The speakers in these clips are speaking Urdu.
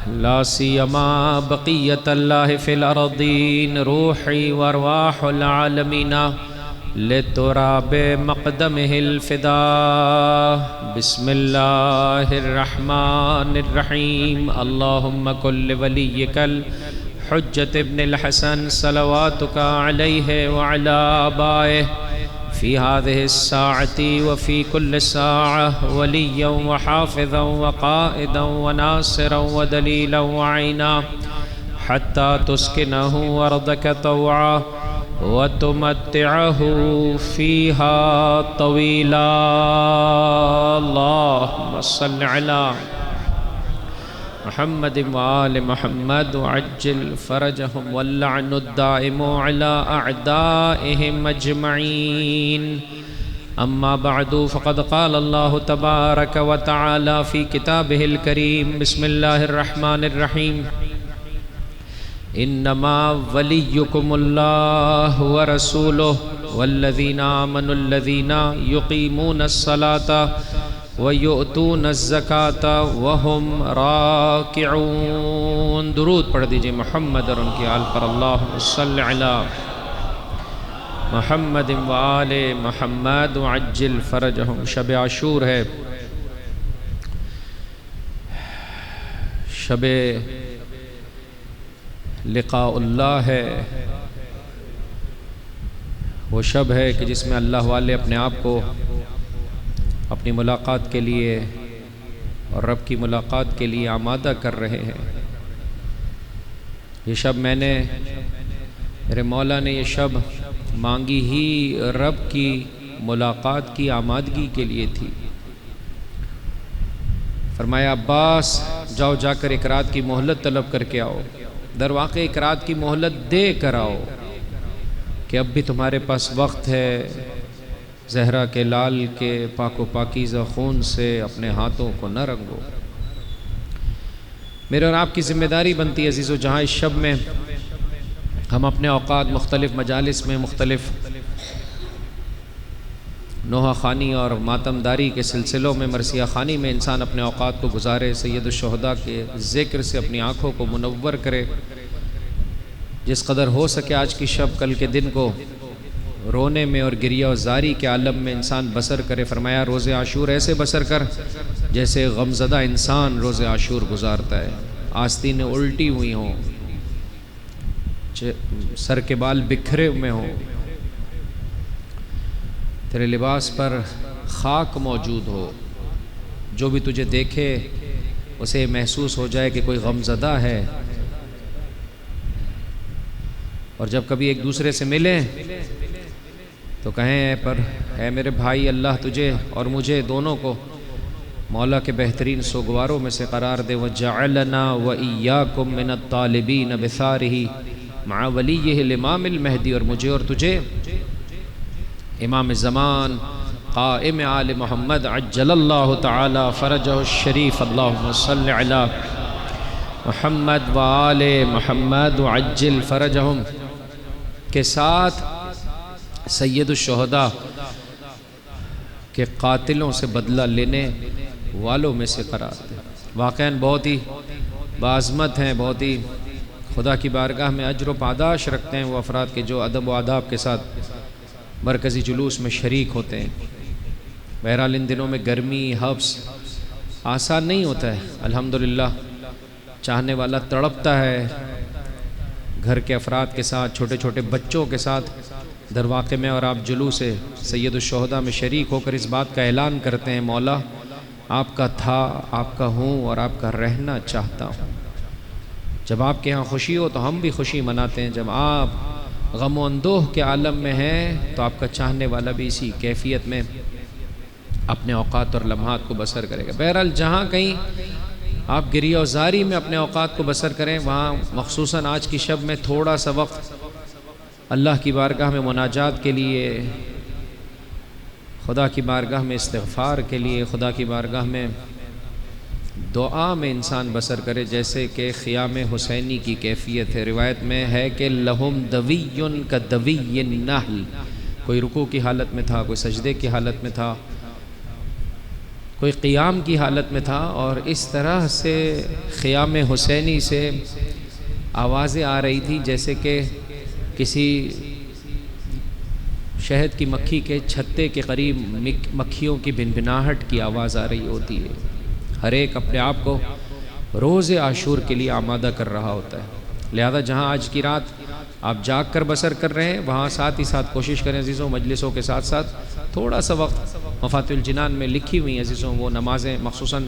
لا سيما بقية الله في الأرضين روحي وأرواح العالمين لتراب مقدمه الفداء. بسم الله الرحمن الرحيم. اللهم كن لوليك الحجة ابن الحسن صلواتك عليه وعلى آبائه في هذه الساعة وفي كل ساعة وليا وحافظا وقائدا وناصرا ودليلا وعينا حتى تسكنه أرضك طوعا وتمتعه فيها طويلا. اللهم صل على محمد وآل محمد وعجل فرجهم واللعن الدائم على أعدائهم أجمعين. أما بعد فقد قال الله تبارك وتعالى في كتابه الكريم. بسم الله الرحمن الرحيم. إنما وليكم الله ورسوله والذين آمنوا الذين يقيمون الصلاة وَيُؤْتُونَ الزَّكَاةَ وَهُمْ رَاكِعُونَ. درود پڑھ دیجئے محمد اور ان کی آل پر. اللہم صل علی محمد وآل محمد وعجل فرجہم. شب عاشور ہے، شب لقاء اللہ ہے. وہ شب ہے کہ جس میں اللہ والے اپنے آپ کو اپنی ملاقات کے لیے اور رب کی ملاقات کے لیے آمادہ کر رہے ہیں. یہ شب میرے مولا نے یہ شب مانگی ہی رب کی ملاقات کی آمادگی کے لیے تھی. فرمایا عباس جاؤ جا کر ایک رات کی مہلت طلب کر کے آؤ. در واقع ایک رات کی مہلت دے کر آؤ کہ اب بھی تمہارے پاس وقت ہے. زہرا کے لال کے پاک و پاکیزہ خون سے اپنے ہاتھوں کو نہ رنگو. میرے اور آپ کی ذمہ داری بنتی ہے عزیزو جہاں اس شب میں ہم اپنے اوقات مختلف مجالس میں مختلف نوحہ خانی اور ماتم داری کے سلسلوں میں مرثیہ خانی میں انسان اپنے اوقات کو گزارے. سید الشہداء کے ذکر سے اپنی آنکھوں کو منور کرے. جس قدر ہو سکے آج کی شب کل کے دن کو رونے میں اور گریہ و زاری کے عالم میں انسان بسر کرے. فرمایا روز عاشور ایسے بسر کر جیسے غمزدہ انسان روز عاشور گزارتا ہے. آستینیں الٹی ہوئی ہوں، سر کے بال بکھرے ہوئے ہوں، تیرے لباس پر خاک موجود ہو. جو بھی تجھے دیکھے اسے محسوس ہو جائے کہ کوئی غمزدہ ہے. اور جب کبھی ایک دوسرے سے ملیں تو کہیں اے میرے بھائی اللہ تجھے اور مجھے دونوں کو مولا کے بہترین سوگواروں میں سے قرار دے. وَجَعَلَنَا وَإِيَّاكُمْ مِنَ الطَّالِبِينَ بِثَارِهِ مَعَ وَلِيِّهِ الْإِمَامِ الْمَهْدِي. اور مجھے اور تجھے امام زمان قائم آل محمد عجل اللہ تعالی فرجہ الشریف. اللہم صل علی محمد وآل محمد وعجل فرجہم کے ساتھ سید الشہداء کے قاتلوں سے بدلہ لینے والوں میں سے قرار دے. واقعاً بہت ہی بعظمت ہیں، بہت ہی خدا کی بارگاہ میں اجر و پاداش رکھتے ہیں وہ افراد کے جو ادب و آداب کے ساتھ مرکزی جلوس میں شریک ہوتے ہیں. بہرحال ان دنوں میں گرمی حبس آسان نہیں ہوتا ہے. الحمدللہ چاہنے والا تڑپتا ہے گھر کے افراد کے ساتھ، چھوٹے چھوٹے بچوں کے ساتھ در واقع میں. اور آپ جلوس سید الشہداء میں شریک ہو کر اس بات کا اعلان کرتے ہیں مولا آپ کا تھا، آپ کا ہوں اور آپ کا رہنا چاہتا ہوں. جب آپ کے ہاں خوشی ہو تو ہم بھی خوشی مناتے ہیں. جب آپ غم و اندوہ کے عالم میں ہیں تو آپ کا چاہنے والا بھی اسی کیفیت میں اپنے اوقات اور لمحات کو بسر کرے گا. بہرحال جہاں کہیں آپ گریہ و زاری میں اپنے اوقات کو بسر کریں وہاں مخصوصاً آج کی شب میں تھوڑا سا وقت اللہ کی بارگاہ میں مناجات کے لیے، خدا کی بارگاہ میں استغفار کے لیے، خدا کی بارگاہ میں دعا میں انسان بسر کرے. جیسے کہ خیام حسینی کی کیفیت ہے. روایت میں ہے کہ لہم دوی کا دوی النحل. کوئی رکوع کی حالت میں تھا، کوئی سجدے کی حالت میں تھا کوئی قیام کی حالت میں تھا اور اس طرح سے خیام حسینی سے آوازیں آ رہی تھی جیسے کہ کسی شہد کی مکھی کے چھتے کے قریب مکھیوں کی بھنبھناہٹ کی آواز آ رہی ہوتی ہے۔ ہر ایک اپنے آپ کو روز عاشور کے لیے آمادہ کر رہا ہوتا ہے، لہذا جہاں آج کی رات آپ جاگ کر بسر کر رہے ہیں وہاں ساتھ ہی ساتھ کوشش کریں عزیزوں، مجلسوں کے ساتھ ساتھ تھوڑا سا وقت مفاتیح الجنان میں لکھی ہوئی عزیزوں وہ نمازیں، خصوصاً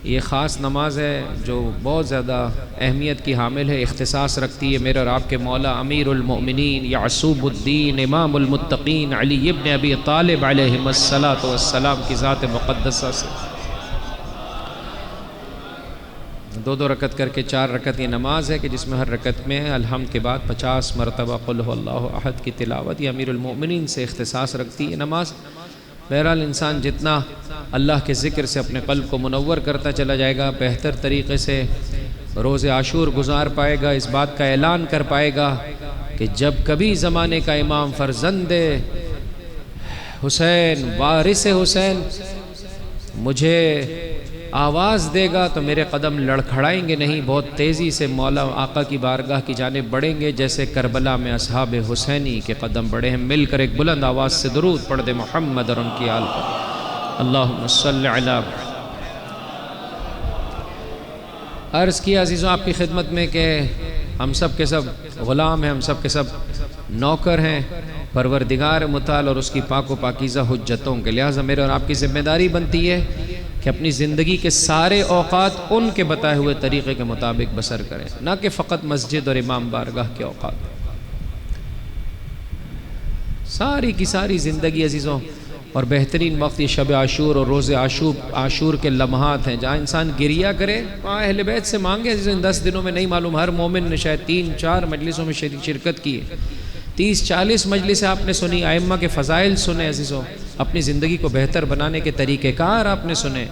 یہ خاص نماز ہے جو بہت زیادہ اہمیت کی حامل ہے، اختصاص رکھتی ہے میرے اور آپ کے مولا امیر المؤمنین یعصوب الدین امام المتقین علی ابن ابی طالب علیہ السلام کی ذات مقدسہ سے دو رکعت کر کے 4 رکعت یہ نماز ہے کہ جس میں ہر رکعت میں الحمد کے بعد 50 مرتبہ قل هو اللہ احد کی تلاوت، یہ امیر المؤمنین سے اختصاص رکھتی ہے نماز۔ بہرحال انسان جتنا اللہ کے ذکر سے اپنے قلب کو منور کرتا چلا جائے گا، بہتر طریقے سے روز عاشور گزار پائے گا، اس بات کا اعلان کر پائے گا کہ جب کبھی زمانے کا امام فرزند حسین وارث حسین مجھے آواز دے گا تو میرے قدم لڑکھڑائیں گے نہیں، بہت تیزی سے مولا آقا کی بارگاہ کی جانب بڑھیں گے جیسے کربلا میں اصحاب حسینی کے قدم بڑھے ہیں۔ مل کر ایک بلند آواز سے درود پڑھ دے محمد اور ان کی آل پر، اللہم صلی علی۔ عرض کیا عزیزوں آپ کی خدمت میں کہ ہم سب کے سب غلام ہیں، ہم سب کے سب نوکر ہیں پروردگار متعال اور اس کی پاک و پاکیزہ حجتوں کے، لہٰذا میرے اور آپ کی ذمہ داری بنتی ہے کہ اپنی زندگی کے سارے اوقات ان کے بتائے ہوئے طریقے کے مطابق بسر کریں، نہ کہ فقط مسجد اور امام بارگاہ کے اوقات۔ ساری کی ساری زندگی عزیزوں اور بہترین وقت یہ شب عاشور اور روز عاشور کے لمحات ہیں جہاں انسان گریہ کرے، وہاں اہل بیت سے مانگے عزیزوں۔ ان 10 دنوں میں نہیں معلوم ہر مومن نے شاید 3-4 مجلسوں میں شرکت کی ہے، 30-40 مجلس آپ نے سنی، ائمہ کے فضائل سنے عزیزوں، اپنی زندگی کو بہتر بنانے کے طریقہ کار آپ نے سنے۔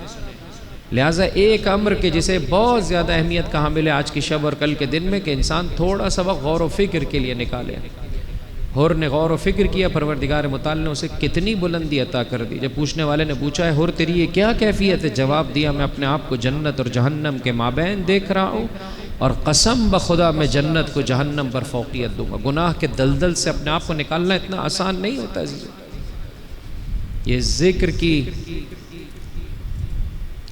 لہٰذا ایک امر کے جسے بہت زیادہ اہمیت کا حامل ہے آج کی شب اور کل کے دن میں کہ انسان تھوڑا سا وقت غور و فکر کے لیے نکالے۔ حر نے غور و فکر کیا، پروردگار متعال نے اسے کتنی بلندی عطا کر دی۔ جب پوچھنے والے نے پوچھا ہے حر تیری یہ کیا کیفیت ہے، جواب دیا میں اپنے آپ کو جنت اور جہنم کے مابین دیکھ رہا ہوں اور قسم بخدا میں جنت کو جہنم پر فوقیت دوں گا۔ گناہ کے دلدل سے اپنے آپ کو نکالنا اتنا آسان نہیں ہوتا عزیزوں۔ یہ ذکر کی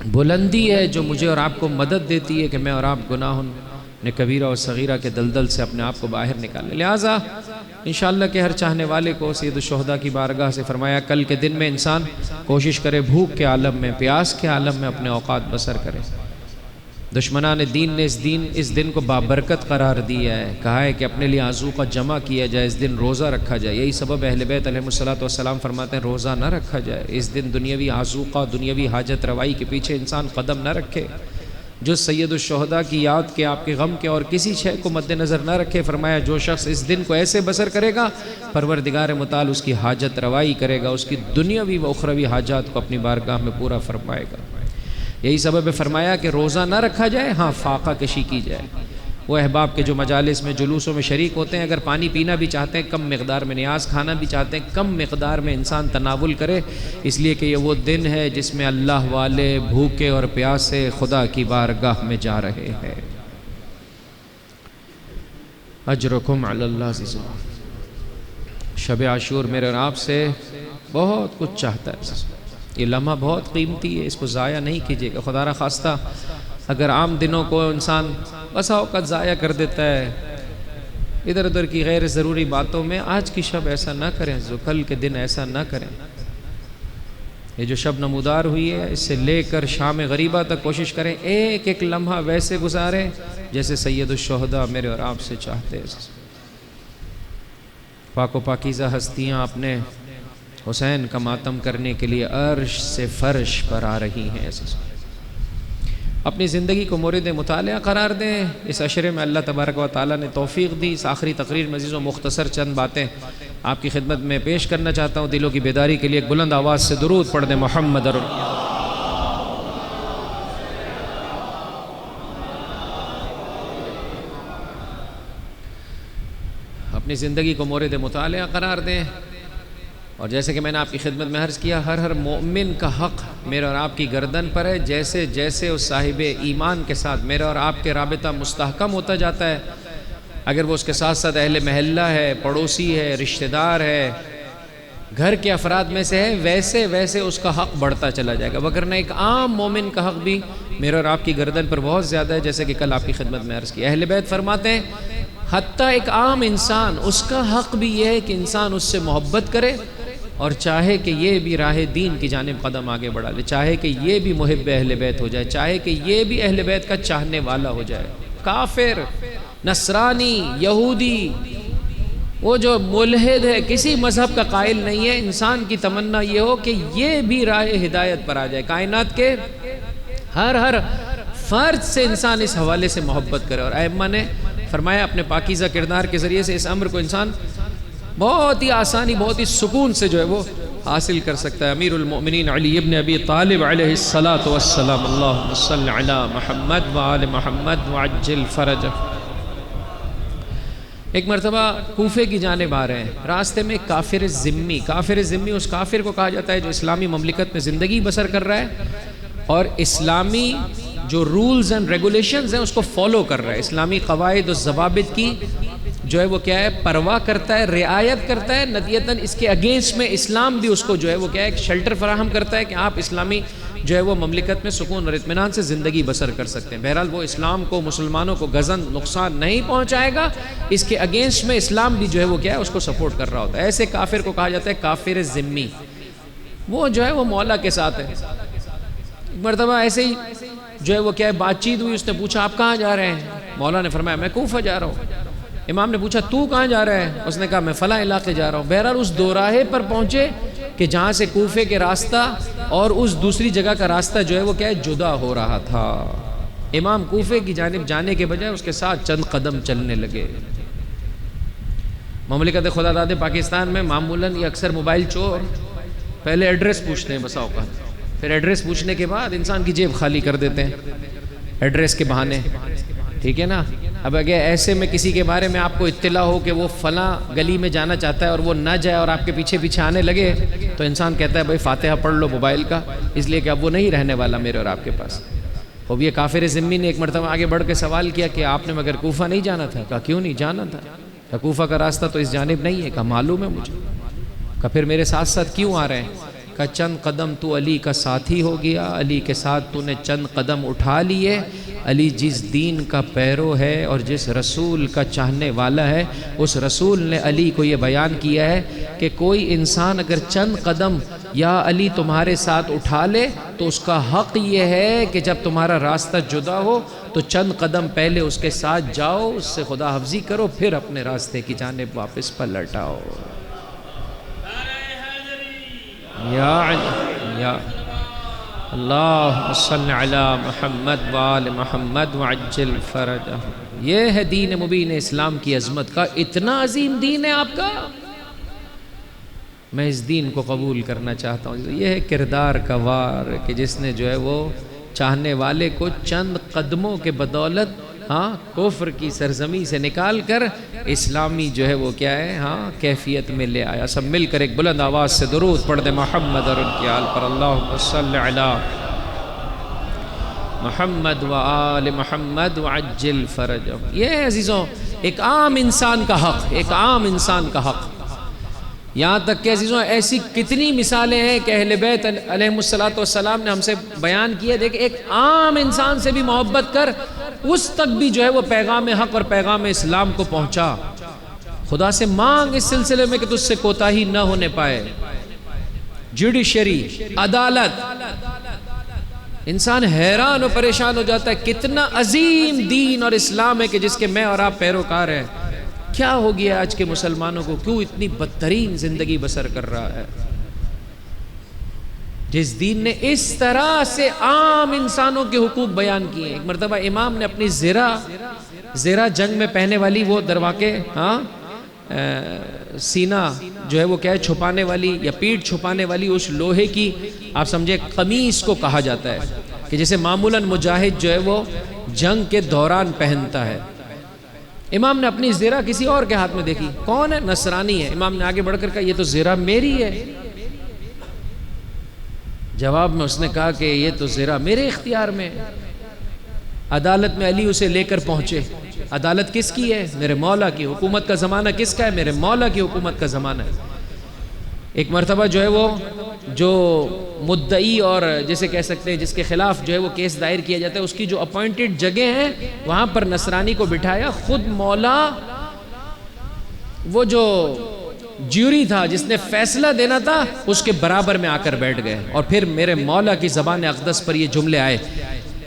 بلندی ہے جو مجھے اور آپ کو مدد دیتی ہے کہ میں اور آپ گناہوں نے کبیرہ اور صغیرہ کے دلدل سے اپنے آپ کو باہر نکالیں۔ لہٰذا انشاءاللہ کہ ہر چاہنے والے کو سید الشہداء کی بارگاہ سے فرمایا کل کے دن میں انسان کوشش کرے بھوک کے عالم میں، پیاس کے عالم میں اپنے اوقات بسر کرے۔ دشمنان دین نے اس دن کو بابرکت قرار دیا ہے، کہا ہے کہ اپنے لیے عزوقہ جمع کیا جائے، اس دن روزہ رکھا جائے۔ یہی سبب اہل بیت علیہ السلام فرماتے ہیں روزہ نہ رکھا جائے، اس دن دنیاوی عزوقہ، دنیاوی حاجت روائی کے پیچھے انسان قدم نہ رکھے، جو سید الشہداء کی یاد کے، آپ کے غم کے اور کسی شے کو مد نظر نہ رکھے۔ فرمایا جو شخص اس دن کو ایسے بسر کرے گا پروردگار متعال اس کی حاجت روائی کرے گا، اس کی دنیاوی و اخروی حاجات کو اپنی بارگاہ میں پورا فرمائے گا۔ یہی سبب فرمایا کہ روزہ نہ رکھا جائے، ہاں فاقہ کشی کی جائے۔ وہ احباب کے جو مجالس میں جلوسوں میں شریک ہوتے ہیں، اگر پانی پینا بھی چاہتے ہیں کم مقدار میں، نیاز کھانا بھی چاہتے ہیں کم مقدار میں انسان تناول کرے، اس لیے کہ یہ وہ دن ہے جس میں اللہ والے بھوکے اور پیاسے خدا کی بارگاہ میں جا رہے ہیں۔ اجرکم علی اللہ عزیزو۔ شب عاشور میرے اور آپ سے بہت کچھ چاہتا ہے، یہ لمحہ بہت قیمتی ہے، اس کو ضائع نہیں کیجیے گا۔ خدا را خواستہ اگر عام دنوں کو انسان بسا اوقات ضائع کر دیتا ہے ادھر ادھر کی غیر ضروری باتوں میں، آج کی شب ایسا نہ کریں، کل کے دن ایسا نہ کریں۔ یہ جو شب نمودار ہوئی ہے اس سے لے کر شام غریبہ تک کوشش کریں ایک ایک لمحہ ویسے گزاریں جیسے سید الشہداء میرے اور آپ سے چاہتے ہیں۔ پاک و پاکیزہ ہستیاں اپنے حسین کا ماتم کرنے کے لیے عرش سے فرش پر آ رہی ہیں۔ اپنی زندگی کو مورد مطالعہ قرار دیں۔ اس عشرے میں اللہ تبارک و تعالیٰ نے توفیق دی۔ اس آخری تقریر میں عزیزوں مختصر چند باتیں آپ کی خدمت میں پیش کرنا چاہتا ہوں، دلوں کی بیداری کے لیے ایک بلند آواز سے درود پڑھ دیں محمد۔ اپنی زندگی کو مورد مطالعہ قرار دیں، اور جیسے کہ میں نے آپ کی خدمت میں عرض کیا ہر مومن کا حق میرے اور آپ کی گردن پر ہے. جیسے جیسے اس صاحب ایمان کے ساتھ میرا اور آپ کے رابطہ مستحکم ہوتا جاتا ہے، اگر وہ اس کے ساتھ ساتھ اہل محلہ ہے، پڑوسی ہے، رشتہ دار ہے، گھر کے افراد میں سے ہے، ویسے ویسے اس کا حق بڑھتا چلا جائے گا. وگرنہ ایک عام مومن کا حق بھی میرے اور آپ کی گردن پر بہت زیادہ ہے، جیسے کہ کل آپ کی خدمت میں عرض کی. اہل بیت فرماتے ہیں حتیٰ ایک عام انسان، اس کا حق بھی یہ ہے کہ انسان اس سے محبت کرے اور چاہے کہ یہ بھی راہ دین کی جانب قدم آگے بڑھا لے، چاہے کہ یہ بھی محب اہل بیت ہو جائے، چاہے کہ یہ بھی اہل بیت کا چاہنے والا ہو جائے. کافر، نصرانی، یہودی، وہ جو ملحد ہے، کسی مذہب کا قائل نہیں ہے، انسان کی تمنا یہ ہو کہ یہ بھی راہ ہدایت پر آ جائے. کائنات کے ہر فرد سے انسان اس حوالے سے محبت کرے. اور ائمہ نے فرمایا اپنے پاکیزہ کردار کے ذریعے سے اس امر کو انسان بہت ہی آسانی، بہت ہی سکون سے جو ہے وہ حاصل کر سکتا ہے. امیر المؤمنین علی ابن ابی طالب علیہ الصلاۃ والسلام، اللہم صل علی محمد وآل محمد وعجل فرجہ. ایک مرتبہ کوفے کی جانب آ رہے ہیں، راستے میں کافر ذمی اس کافر کو کہا جاتا ہے جو اسلامی مملکت میں زندگی بسر کر رہا ہے اور اسلامی جو رولز اینڈ ریگولیشنز ہیں اس کو فالو کر رہا ہے، اسلامی قواعد و ضوابط کی جو ہے وہ کیا ہے پرواہ کرتا ہے، رعایت کرتا ہے. نتیجتاً اس کے اگینسٹ میں اسلام بھی اس کو جو ہے وہ کیا ہے ایک شیلٹر فراہم کرتا ہے کہ آپ اسلامی جو ہے وہ مملکت میں سکون اور اطمینان سے زندگی بسر کر سکتے ہیں. بہرحال وہ اسلام کو، مسلمانوں کو گزن نقصان نہیں پہنچائے گا، اس کے اگینسٹ میں اسلام بھی جو ہے وہ کیا ہے اس کو سپورٹ کر رہا ہوتا ہے. ایسے کافر کو کہا جاتا ہے کافر ذمی. وہ جو ہے وہ مولا کے ساتھ ہے. ایک مرتبہ ایسے ہی جو ہے وہ کیا ہے بات چیت ہوئی، اس نے پوچھا آپ کہاں جا رہے ہیں؟ مولا نے فرمایا میں کوفہ جا رہا ہوں. امام نے پوچھا تو کہاں جا رہا ہے؟ اس نے کہا میں فلاں علاقے جا رہا ہوں. بہرحال اس دوراہے پر پہنچے کہ جہاں سے کوفے کے راستہ اور اس دوسری جگہ کا راستہ جو ہے وہ کیا ہے جدا ہو رہا تھا. امام کوفے کی جانب جانے کے بجائے اس کے ساتھ چند قدم چلنے لگے. مملکت خدا داد پاکستان میں معمولاً یہ اکثر موبائل چور پہلے ایڈریس پوچھتے ہیں بسا اوقات، پھر ایڈریس پوچھنے کے بعد انسان کی جیب خالی کر دیتے ہیں ایڈریس کے بہانے، ٹھیک ہے نا. اب اگر ایسے میں کسی کے بارے میں آپ کو اطلاع ہو کہ وہ فلاں گلی میں جانا چاہتا ہے اور وہ نہ جائے اور آپ کے پیچھے پیچھے آنے لگے تو انسان کہتا ہے بھائی فاتحہ پڑھ لو موبائل کا، اس لیے کہ اب وہ نہیں رہنے والا میرے اور آپ کے پاس. اب یہ کافر ذمی نے ایک مرتبہ آگے بڑھ کے سوال کیا کہ آپ نے مگر کوفہ نہیں جانا تھا؟ کہا کیوں نہیں جانا تھا؟ کہا کوفہ کا راستہ تو اس جانب نہیں ہے. کہا معلوم ہے مجھے. کہا پھر میرے ساتھ ساتھ کیوں آ رہے ہیں؟ کہ چند قدم تو علی کا ساتھی ہو گیا، علی کے ساتھ تو نے چند قدم اٹھا لیے. علی جس دین کا پیرو ہے اور جس رسول کا چاہنے والا ہے، اس رسول نے علی کو یہ بیان کیا ہے کہ کوئی انسان اگر چند قدم یا علی تمہارے ساتھ اٹھا لے تو اس کا حق یہ ہے کہ جب تمہارا راستہ جدا ہو تو چند قدم پہلے اس کے ساتھ جاؤ، اس سے خدا حفظی کرو، پھر اپنے راستے کی جانب واپس پلٹ آؤ. یا علی یا اللہم صل علی محمد وآل محمد وعجل فرجہ. یہ ہے دین مبین اسلام کی عظمت کا. اتنا عظیم دین ہے آپ کا، میں اس دین کو قبول کرنا چاہتا ہوں. یہ ہے کردار کا وار کہ جس نے جو ہے وہ چاہنے والے کو چند قدموں کے بدولت کفر کی سرزمی سے نکال کر اسلامی جو ہے وہ کیا ہے کیفیت میں لے آیا. سب مل کر ایک بلند آواز سے درود پڑھ دے محمد اور ان کی آل پر. اللہم صل علی محمد و آل محمد وعجل فرجہ. یہ عزیزوں ایک عام انسان کا حق، ایک عام انسان کا حق. یہاں تک کہ عزیزوں ایسی کتنی مثالیں ہیں کہ اہل بیت علیہم الصلاۃ والسلام نے ہم سے بیان کی ہے. دیکھ ایک عام انسان سے بھی محبت کر، اس تک بھی جو ہے وہ پیغام حق اور پیغام اسلام کو پہنچا. خدا سے مانگ اس سلسلے میں کہ تجھ سے کوتاہی نہ ہونے پائے. جوڈیشری، عدالت، انسان حیران و پریشان ہو جاتا ہے کتنا عظیم دین اور اسلام ہے کہ جس کے میں اور آپ پیروکار ہیں. کیا ہو گیا آج کے مسلمانوں کو؟ کیوں اتنی بدترین زندگی بسر کر رہا ہے؟ جس دین نے اس طرح سے عام انسانوں کے حقوق بیان کیے. ایک مرتبہ امام نے اپنی زرہ جنگ میں پہنے والی وہ درواقے سینہ جو ہے وہ کیا ہے چھپانے والی یا پیٹھ چھپانے والی اس لوہے کی آپ سمجھے قمیص کو کہا جاتا ہے کہ جسے معمولاً مجاہد جو ہے وہ جنگ کے دوران پہنتا ہے. امام نے اپنی زرہ کسی اور کے ہاتھ میں دیکھی. کون ہے؟ نصرانی ہے. امام نے آگے بڑھ کر کہا یہ تو زرہ میری ہے. جواب میں اس نے کہا کہ یہ تو زرہ میرے اختیار میں ہے۔ عدالت میں علی اسے لے کر پہنچے۔ عدالت کس کی ہے؟ میرے مولا کی۔ حکومت کا زمانہ کس کا ہے؟ میرے مولا کی حکومت کا زمانہ ہے۔ ایک مرتبہ جو ہے وہ جو مدعی اور جسے کہہ سکتے ہیں جس کے خلاف جو ہے وہ کیس دائر کیا جاتا ہے، اس کی جو اپوائنٹڈ جگہ ہیں وہاں پر نصرانی کو بٹھایا۔ خود مولا وہ جو جیوری تھا جس نے فیصلہ دینا تھا اس کے برابر میں آ کر بیٹھ گئے، اور پھر میرے مولا کی زبان اقدس پر یہ جملے آئے،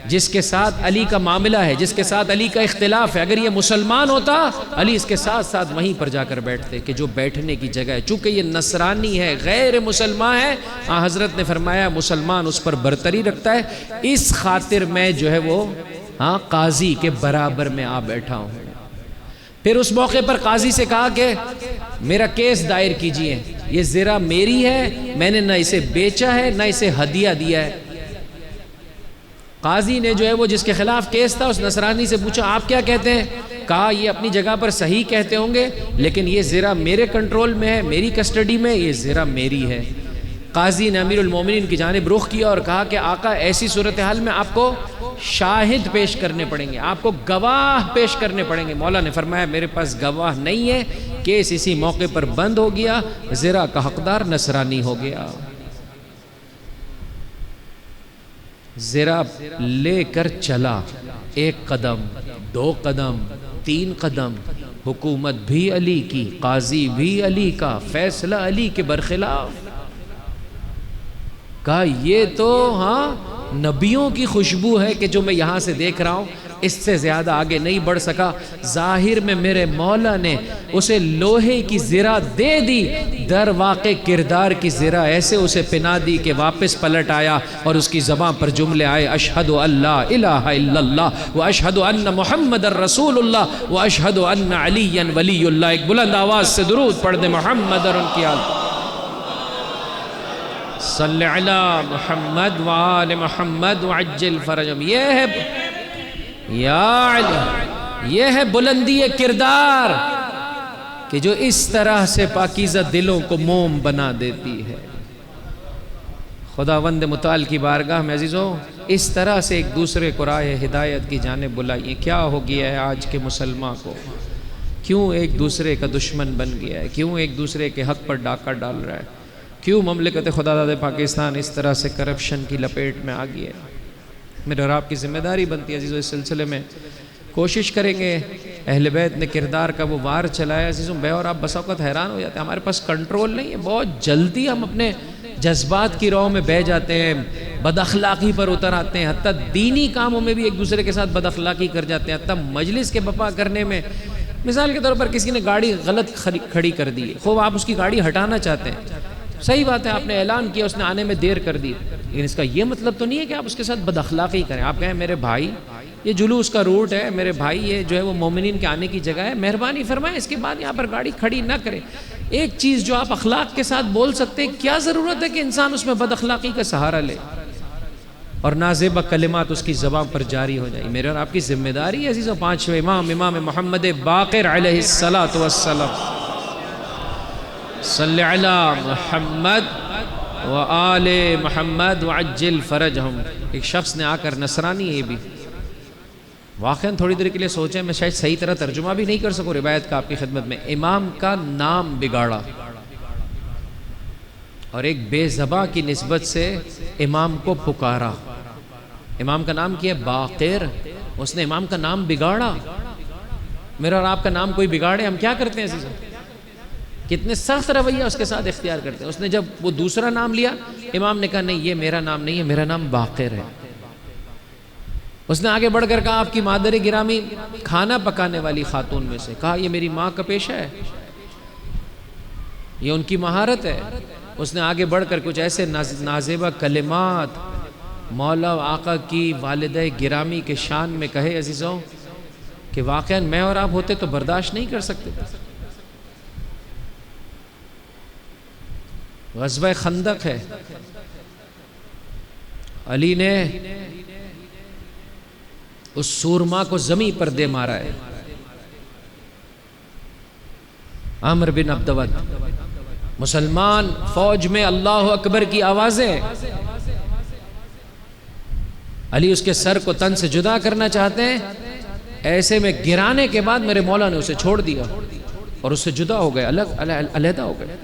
جس کے ساتھ علی کا معاملہ ہے، جس کے ساتھ علی کا اختلاف ہے، اگر یہ مسلمان ہوتا علی اس کے ساتھ ساتھ وہیں پر جا کر بیٹھتے کہ جو بیٹھنے کی جگہ ہے۔ چونکہ یہ نصرانی ہے، غیر مسلمان ہے، حضرت نے فرمایا مسلمان اس پر برتری رکھتا ہے، اس خاطر میں جو ہے وہ قاضی کے برابر میں آ بیٹھا ہوں۔ پھر اس موقع پر قاضی سے کہا کہ میرا کیس دائر کیجئے، یہ زرہ میری ہے، میں نے نہ اسے بیچا ہے نہ اسے ہدیہ دیا ہے۔ قاضی نے جو ہے وہ جس کے خلاف کیس تھا اس نصرانی سے پوچھا آپ کیا کہتے ہیں؟ کہا یہ اپنی جگہ پر صحیح کہتے ہوں گے، لیکن یہ زرہ میرے کنٹرول میں ہے، میری کسٹڈی میں، یہ زرہ میری ہے۔ قاضی نے امیر المومنین کی جانب رخ کیا اور کہا کہ آقا ایسی صورتحال میں آپ کو شاہد پیش کرنے پڑیں گے، آپ کو گواہ پیش کرنے پڑیں گے۔ مولا نے فرمایا میرے پاس گواہ نہیں ہے، کیس اسی موقع پر بند ہو گیا، زرہ کا حقدار نصرانی ہو گیا۔ زرہ لے کر چلا، ایک قدم، دو قدم، تین قدم، حکومت بھی علی کی، قاضی بھی علی کا، فیصلہ علی کے برخلاف۔ کہا یہ تو نبیوں کی خوشبو ہے کہ جو میں یہاں سے دیکھ رہا ہوں، اس سے زیادہ آگے نہیں بڑھ سکا۔ ظاہر میں میرے مولا نے اسے لوہے کی زرہ دے دی، در واقع کردار کی زرہ ایسے اسے پنا دی کہ واپس پلٹ آیا اور اس کی زبان پر جملے آئے اشہد ان لا الہ الا اللہ واشہد ان محمد رسول اللہ واشہد ان علی ولی اللہ۔ ایک بلند آواز سے درود پڑھ دے محمد اور ان کی آل صلی علی محمد وآل محمد وعجل فرجہم۔ یہ ہے یا علی، یہ ہے بلندی کردار کہ جو اس طرح سے پاکیزہ دلوں کو موم بنا دیتی ہے۔ خداوند متعال کی بارگاہ میں عزیزوں، اس طرح سے ایک دوسرے کو راہ ہدایت کی جانب بلائیے۔ کیا ہو گیا ہے آج کے مسلمان کو؟ کیوں ایک دوسرے کا دشمن بن گیا ہے؟ کیوں ایک دوسرے کے حق پر ڈاکہ ڈال رہا ہے؟ کیوں مملکت خدا داد پاکستان اس طرح سے کرپشن کی لپیٹ میں آ گئی ہے؟ میرے اور آپ کی ذمہ داری بنتی ہے عزیزوں، اس سلسلے میں کوشش کریں گے۔ اہل بیت نے کردار کا وہ وار چلایا عزیزوں، میں اور آپ بس اوقات حیران ہو جاتے ہیں، ہمارے پاس کنٹرول نہیں ہے، بہت جلدی ہم اپنے جذبات کی راہ میں بہہ جاتے ہیں، بد اخلاقی پر اتر آتے ہیں، حتیٰ دینی کاموں میں بھی ایک دوسرے کے ساتھ بد اخلاقی کر جاتے ہیں، حتیٰ مجلس کے بپا کرنے میں۔ مثال کے طور پر کسی نے گاڑی غلط کھڑی کر دی، خوب آپ اس کی گاڑی ہٹانا چاہتے ہیں، صحیح بات ہے، آپ نے اعلان کیا، اس نے آنے میں دیر کر دی، لیکن اس کا یہ مطلب تو نہیں ہے کہ آپ اس کے ساتھ بد اخلاقی کریں۔ آپ کہیں میرے بھائی یہ جلوس کا روٹ ہے، میرے بھائی یہ جو ہے وہ مومنین کے آنے کی جگہ ہے، مہربانی فرمائیں اس کے بعد یہاں پر گاڑی کھڑی نہ کریں۔ ایک چیز جو آپ اخلاق کے ساتھ بول سکتے ہیں، کیا ضرورت ہے کہ انسان اس میں بد اخلاقی کا سہارا لے اور نازیبہ کلمات اس کی زبان پر جاری ہو جائیں؟ میرے اور آپ کی ذمہ داری ہے عزیزوں، پانچویں امام محمد باقر علیہ السلام صلی علی محمد وآل محمد وعجل فرجہم۔ ایک شخص نے آ کر، نصرانی ہے یہ بھی، واقعاً تھوڑی دیر کے لیے سوچیں، میں شاید صحیح طرح ترجمہ بھی نہیں کر سکوں روایت کا آپ کی خدمت میں، امام کا نام بگاڑا اور ایک بے زباں کی نسبت سے امام کو پکارا۔ امام کا نام کیا ہے باقر، اس نے امام کا نام بگاڑا۔ میرا اور آپ کا نام کوئی بگاڑے ہم کیا کرتے ہیں عزیزوں؟ کتنے سخت رویہ اس کے ساتھ اختیار کرتے ہیں۔ اس نے جب وہ دوسرا نام لیا، امام نے کہا نہیں یہ میرا نام نہیں ہے، میرا نام باقر ہے۔ اس نے آگے بڑھ کر کہا آپ کی مادر گرامی کھانا پکانے والی خاتون میں سے، کہا یہ میری ماں کا پیشہ ہے، یہ ان کی مہارت ہے۔ اس نے آگے بڑھ کر کچھ ایسے نازیبہ کلمات مولا و آقا کی والدہ گرامی کے شان میں کہے عزیزوں کہ واقعاً میں اور آپ ہوتے تو برداشت نہیں کر سکتے۔ غزوہ خندق ہے، علی نے اس سورما کو زمین پر دے مارا ہے۔ عمر بن عبدود، مسلمان فوج میں اللہ اکبر کی آوازیں، علی اس کے سر کو تن سے جدا کرنا چاہتے ہیں، ایسے میں گرانے کے بعد میرے مولا نے اسے چھوڑ دیا اور اس سے جدا ہو گئے، علیحدہ ہو گئے۔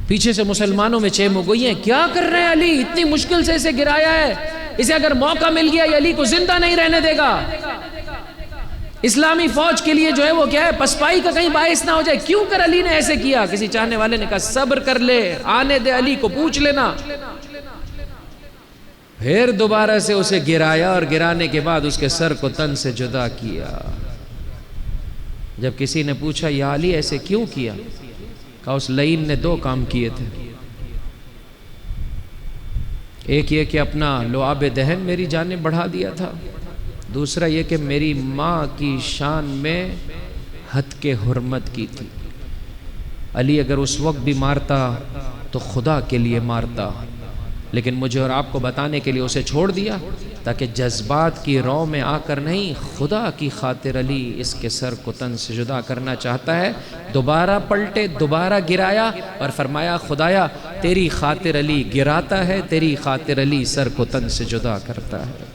پیچھے سے مسلمانوں میں چیم ہو گئی ہیں، کیا کر رہے ہیں علی، اتنی مشکل سے اسے گرایا ہے، اسے اگر موقع مل گیا یہ علی کو زندہ نہیں رہنے دے گا، اسلامی فوج کے لیے جو ہے وہ کیا ہے، پسپائی کا کہیں باعث نہ ہو جائے، کیوں کر علی نے ایسے کیا؟ کسی چاہنے والے نے کہا صبر کر لے، آنے دے علی کو، پوچھ لینا۔ پھر دوبارہ سے اسے گرایا اور گرانے کے بعد اس کے سر کو تن سے جدا کیا۔ جب کسی نے پوچھا یا علی ایسے کیوں کیا؟ کہا اس لعین نے دو کام کیے تھے، ایک یہ کہ اپنا لعاب دہن میری جانب بڑھا دیا تھا، دوسرا یہ کہ میری ماں کی شان میں حد کے حرمت کی تھی۔ علی اگر اس وقت بھی مارتا تو خدا کے لیے مارتا، لیکن مجھے اور آپ کو بتانے کے لیے اسے چھوڑ دیا تاکہ جذبات کی رو میں آ کر نہیں، خدا کی خاطر علی اس کے سر کو تن سے جدا کرنا چاہتا ہے۔ دوبارہ پلٹے، دوبارہ گرایا اور فرمایا خدایا تیری خاطر علی گراتا ہے، تیری خاطر علی سر کو تن سے جدا کرتا ہے۔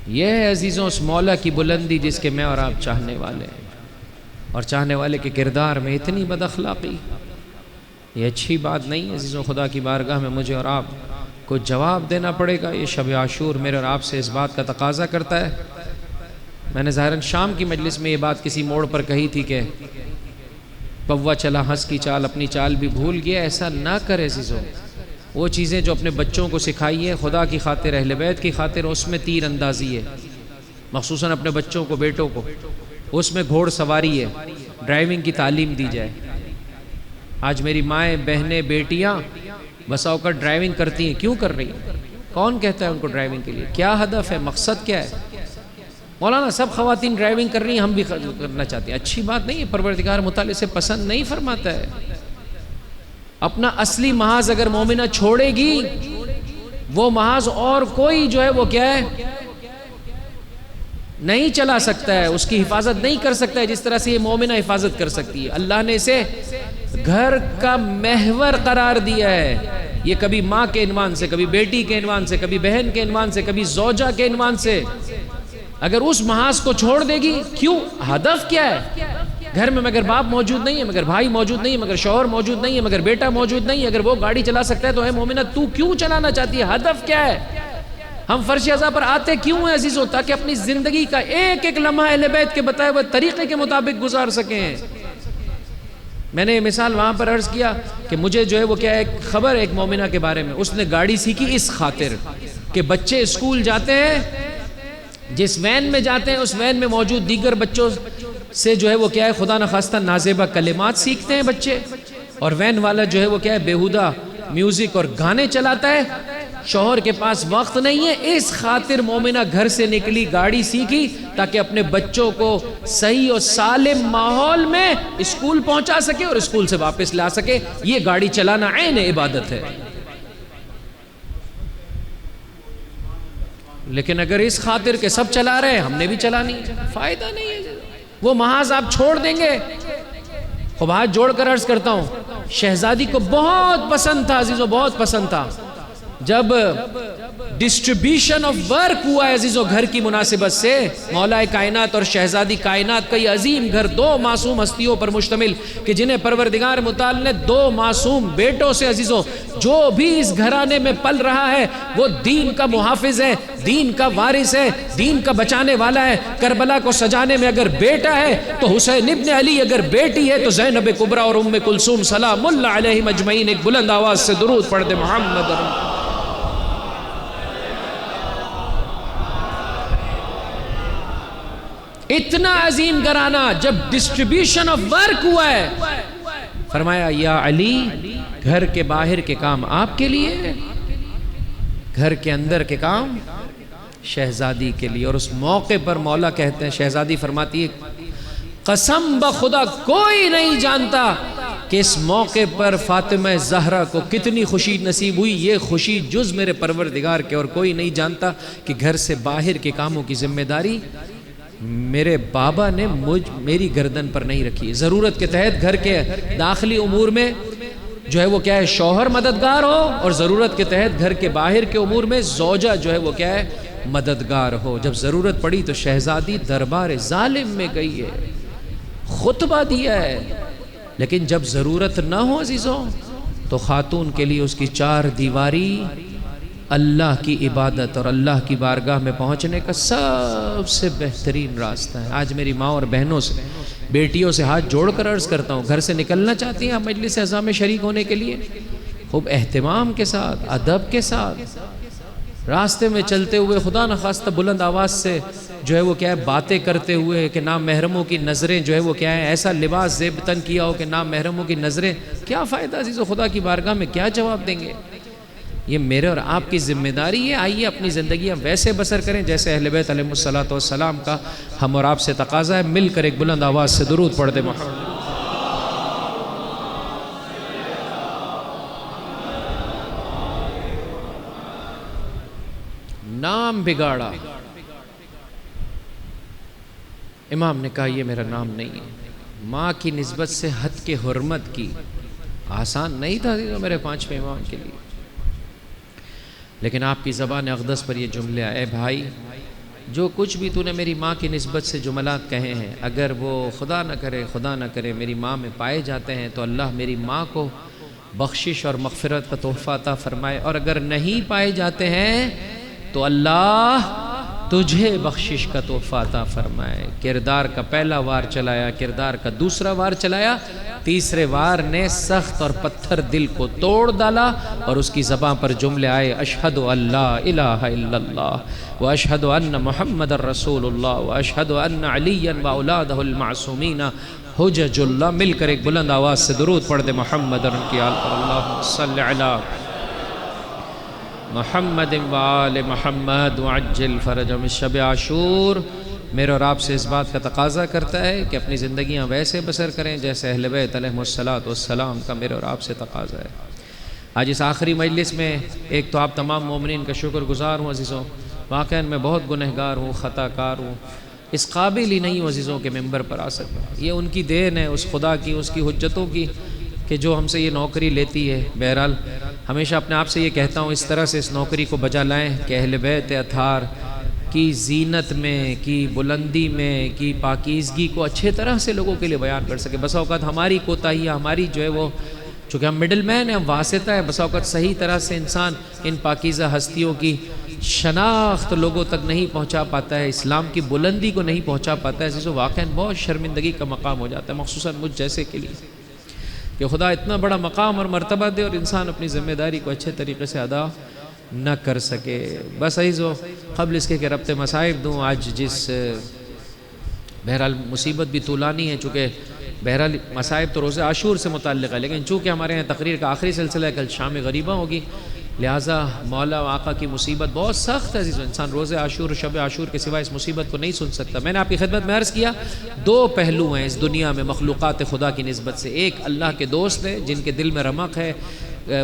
یہ ہے عزیزوں اس مولا کی بلندی جس کے میں اور آپ چاہنے والے ہیں، اور چاہنے والے کے کردار میں اتنی بد اخلاقی، یہ اچھی بات نہیں ہے۔ عزیزوں خدا کی بارگاہ میں مجھے اور آپ کو جواب دینا پڑے گا۔ یہ شب عاشور میرے اور آپ سے اس بات کا تقاضا کرتا ہے۔ میں نے ظاہراً شام کی مجلس میں یہ بات کسی موڑ پر کہی تھی کہ پوا چلا ہنس کی چال اپنی چال بھی بھول گیا، ایسا نہ کرے عزیزوں۔ وہ چیزیں جو اپنے بچوں کو سکھائی ہے خدا کی خاطر، اہل بیت کی خاطر، اس میں تیر اندازی ہے، مخصوصاً اپنے بچوں کو، بیٹوں کو، اس میں گھوڑ سواری ہے، ڈرائیونگ کی تعلیم دی جائے۔ آج میری مائیں، بہنیں، بیٹیاں بسا اوقات ڈرائیونگ کرتی ہیں، کیوں کر رہی ہیں؟ کون کہتا ہے ان کو ڈرائیونگ کے لیے؟ کیا ہدف ہے، مقصد کیا ہے؟ مولانا سب خواتین ڈرائیونگ کر رہی ہیں، ہم بھی کرنا چاہتے ہیں، اچھی بات نہیں ہے، پروردگار متعال سے پسند نہیں فرماتا ہے۔ اپنا اصلی محاذ اگر مومنہ چھوڑے گی، وہ محاذ اور کوئی جو ہے وہ کیا ہے نہیں چلا سکتا ہے، اس کی حفاظت نہیں کر سکتا ہے جس طرح سے یہ مومنہ حفاظت کر سکتی ہے۔ اللہ نے اسے گھر کا محور قرار دیا ہے، یہ کبھی ماں کے عنوان سے، کبھی بیٹی کے عنوان سے، کبھی بہن کے عنوان سے، کبھی زوجہ کے عنوان سے۔ اگر اس محاذ کو چھوڑ دے گی، کیوں؟ ہدف کیا ہے؟ گھر میں مگر باپ موجود نہیں ہے، مگر بھائی موجود نہیں ہے، مگر شوہر موجود نہیں ہے، مگر بیٹا موجود نہیں ہے، اگر وہ گاڑی چلا سکتا ہے تو اے مومنہ تو کیوں چلانا چاہتی ہے؟ ہدف کیا ہے؟ ہم فرش ازا پر آتے کیوں ہیں عزیزوں؟ تاکہ اپنی زندگی کا ایک ایک لمحہ اہل بیت کے بتائے ہوئے طریقے کے مطابق گزار سکیں۔ میں نے یہ مثال وہاں پر عرض کیا کہ مجھے جو ہے وہ کیا ایک خبر ایک مومنہ کے بارے میں، اس نے گاڑی سیکھی اس خاطر کہ بچے اسکول جاتے ہیں، جس وین میں جاتے ہیں اس وین میں موجود دیگر بچوں سے جو ہے وہ کیا ہے خدا نخواستہ نازیبہ کلمات سیکھتے ہیں بچے، اور وین والا جو ہے وہ کیا ہے بیہودہ میوزک اور گانے چلاتا ہے، شوہر کے پاس وقت نہیں ہے۔ اس خاطر مومنہ گھر سے نکلی، گاڑی سیکھی تاکہ اپنے بچوں کو صحیح اور سالم ماحول میں اسکول پہنچا سکے اور اسکول سے واپس لا سکے۔ یہ گاڑی چلانا عین عبادت ہے۔ لیکن اگر اس خاطر کہ سب چلا رہے ہیں ہم نے بھی چلانی ہے، فائدہ نہیں ہے۔ وہ محاذ آپ چھوڑ دیں گے۔ خوب ہاتھ جوڑ کر عرض کرتا ہوں، شہزادی کو بہت پسند تھا عزیزو، بہت پسند تھا جب ڈسٹریبیوشن آف ورک ہوا ہے عزیزو گھر کی مناسبت سے، مولا کائنات اور شہزادی کائنات کا یہ عظیم گھر دو معصوم ہستیوں پر مشتمل کہ جنہیں پروردگار متعال نے دو معصوم بیٹوں سے عزیزو، جو بھی اس گھرانے میں پل رہا ہے وہ دین کا محافظ ہے، دین کا وارث ہے، دین کا بچانے والا ہے۔ کربلا کو سجانے میں اگر بیٹا ہے تو حسین ابن علی، اگر بیٹی ہے تو زینب کبریٰ اور ام کلثوم سلام اللہ علیہم اجمعین۔ ایک بلند آواز سے درود پڑھ دے محمد۔ اتنا عظیم گھرانہ جب ڈسٹریبیوشن آف ورک ہوا ہے، فرمایا یا علی گھر کے باہر کے کام آپ کے لیے، گھر کے اندر کے کام شہزادی کے لیے۔ اور اس موقع پر مولا کہتے ہیں، شہزادی فرماتی ہے قسم بخدا کوئی نہیں جانتا کہ اس موقع پر فاطمہ زہرا کو کتنی خوشی نصیب ہوئی، یہ خوشی جز میرے پروردگار کے، اور کوئی نہیں جانتا کہ گھر سے باہر کے کاموں کی ذمہ داری میرے بابا نے میری گردن پر نہیں رکھی۔ ضرورت کے تحت گھر کے داخلی امور میں جو ہے وہ کیا ہے شوہر مددگار ہو، اور ضرورت کے تحت گھر کے باہر کے امور میں زوجہ جو ہے وہ کیا ہے مددگار ہو۔ جب ضرورت پڑی تو شہزادی دربار ظالم میں گئی ہے، خطبہ دیا ہے، لیکن جب ضرورت نہ ہو عزیزوں تو خاتون کے لیے اس کی چار دیواری اللہ کی عبادت اور اللہ کی بارگاہ میں پہنچنے کا سب سے بہترین راستہ ہے۔ آج میری ماں اور بہنوں سے، بیٹیوں سے ہاتھ جوڑ کر عرض کرتا ہوں، گھر سے نکلنا چاہتی ہیں آپ مجلس اعضاء میں شریک ہونے کے لیے، خوب اہتمام کے ساتھ، ادب کے ساتھ، راستے میں چلتے ہوئے خدا نخواستہ بلند آواز سے جو ہے وہ کیا ہے باتیں کرتے ہوئے کہ نام محرموں کی نظریں جو ہے وہ کیا ہے ایسا لباس زیب تن کیا ہو کہ نام محرموں کی نظریں، کیا فائدہ عزیز و خدا کی بارگاہ میں کیا جواب دیں گے؟ یہ میرے اور آپ کی ذمہ داری ہے۔ آئیے اپنی زندگیاں ویسے بسر کریں جیسے اہل بیت علیہ السلام کا ہم اور آپ سے تقاضا ہے۔ مل کر ایک بلند آواز سے درود پڑھ دیں محمد۔ نام بگاڑا، امام نے کہا یہ میرا نام نہیں ہے۔ ماں کی نسبت سے حد کے حرمت کی، آسان نہیں تھا میرے پانچویں امام کے لیے، لیکن آپ کی زبان اقدس پر یہ جملے اے بھائی جو کچھ بھی تو نے میری ماں کی نسبت سے جملات کہے ہیں، اگر وہ خدا نہ کرے میری ماں میں پائے جاتے ہیں تو اللہ میری ماں کو بخشش اور مغفرت کا تحفہ عطا فرمائے، اور اگر نہیں پائے جاتے ہیں تو اللہ تجھے بخشش کا تحفہ عطا فرمائے۔ کردار کا پہلا وار چلایا، کردار کا دوسرا وار چلایا، تیسرے وار نے سخت اور پتھر دل کو توڑ ڈالا اور اس کی زبان پر جملے آئے اشہد ان لا الہ الا اللہ واشہد ان محمد الرسول اللہ واشہد ان علی و اولادہ المعصومین حجج اللہ۔ مل کر ایک بلند آواز سے درود پڑھ دے محمد اور ان کی آل پر، اللہم صلی علی محمد و آل محمد وعجل فرجہم۔ شب عاشور میرے اور آپ سے اس بات کا تقاضا کرتا ہے کہ اپنی زندگیاں ویسے بسر کریں جیسے اہل بیت علیہ السلام کا میرے اور آپ سے تقاضا ہے۔ آج اس آخری مجلس میں ایک تو آپ تمام مومنین کا شکر گزار ہوں عزیزوں، واقعاً میں بہت گنہگار ہوں، خطا کار ہوں، اس قابل ہی نہیں ہوں عزیزوں کے ممبر پر آ سکتا۔ یہ ان کی دین ہے، اس خدا کی، اس کی حجتوں کی کہ جو ہم سے یہ نوکری لیتی ہے۔ بہرحال ہمیشہ اپنے آپ سے یہ کہتا ہوں اس طرح سے اس نوکری کو بجا لائیں کہ اہل بیت اطہار کی زینت میں، کی بلندی میں، کی پاکیزگی کو اچھے طرح سے لوگوں کے لیے بیان کر سکے۔ بسا اوقات ہماری کوتاہیاں، ہماری جو ہے وہ چونکہ ہم مڈل مین ہیں، ہم واسطہ ہے، بسا اوقات صحیح طرح سے انسان ان پاکیزہ ہستیوں کی شناخت لوگوں تک نہیں پہنچا پاتا ہے، اسلام کی بلندی کو نہیں پہنچا پاتا ہے، عزیزو واقعاً بہت شرمندگی کا مقام ہو جاتا ہے، مخصوصاً مجھ جیسے کے لیے کہ خدا اتنا بڑا مقام اور مرتبہ دے اور انسان اپنی ذمہ داری کو اچھے طریقے سے ادا نہ کر سکے۔ بس عزیزو قبل اس کے کہ ربط مصائب دوں، آج جس بہرحال مصیبت بھی طولانی ہے، چونکہ بہرحال مصائب تو روزہ عاشور سے متعلق ہے، لیکن چونکہ ہمارے یہاں تقریر کا آخری سلسلہ ہے، کل شام غریبہ ہوگی، لہٰذا مولا و آقا کی مصیبت بہت سخت ہے عزیزو، انسان روزہ عاشور شب عاشور کے سوا اس مصیبت کو نہیں سن سکتا۔ میں نے آپ کی خدمت میں عرض کیا دو پہلو ہیں اس دنیا میں مخلوقات خدا کی نسبت سے، ایک اللہ کے دوست ہیں جن کے دل میں رمق ہے،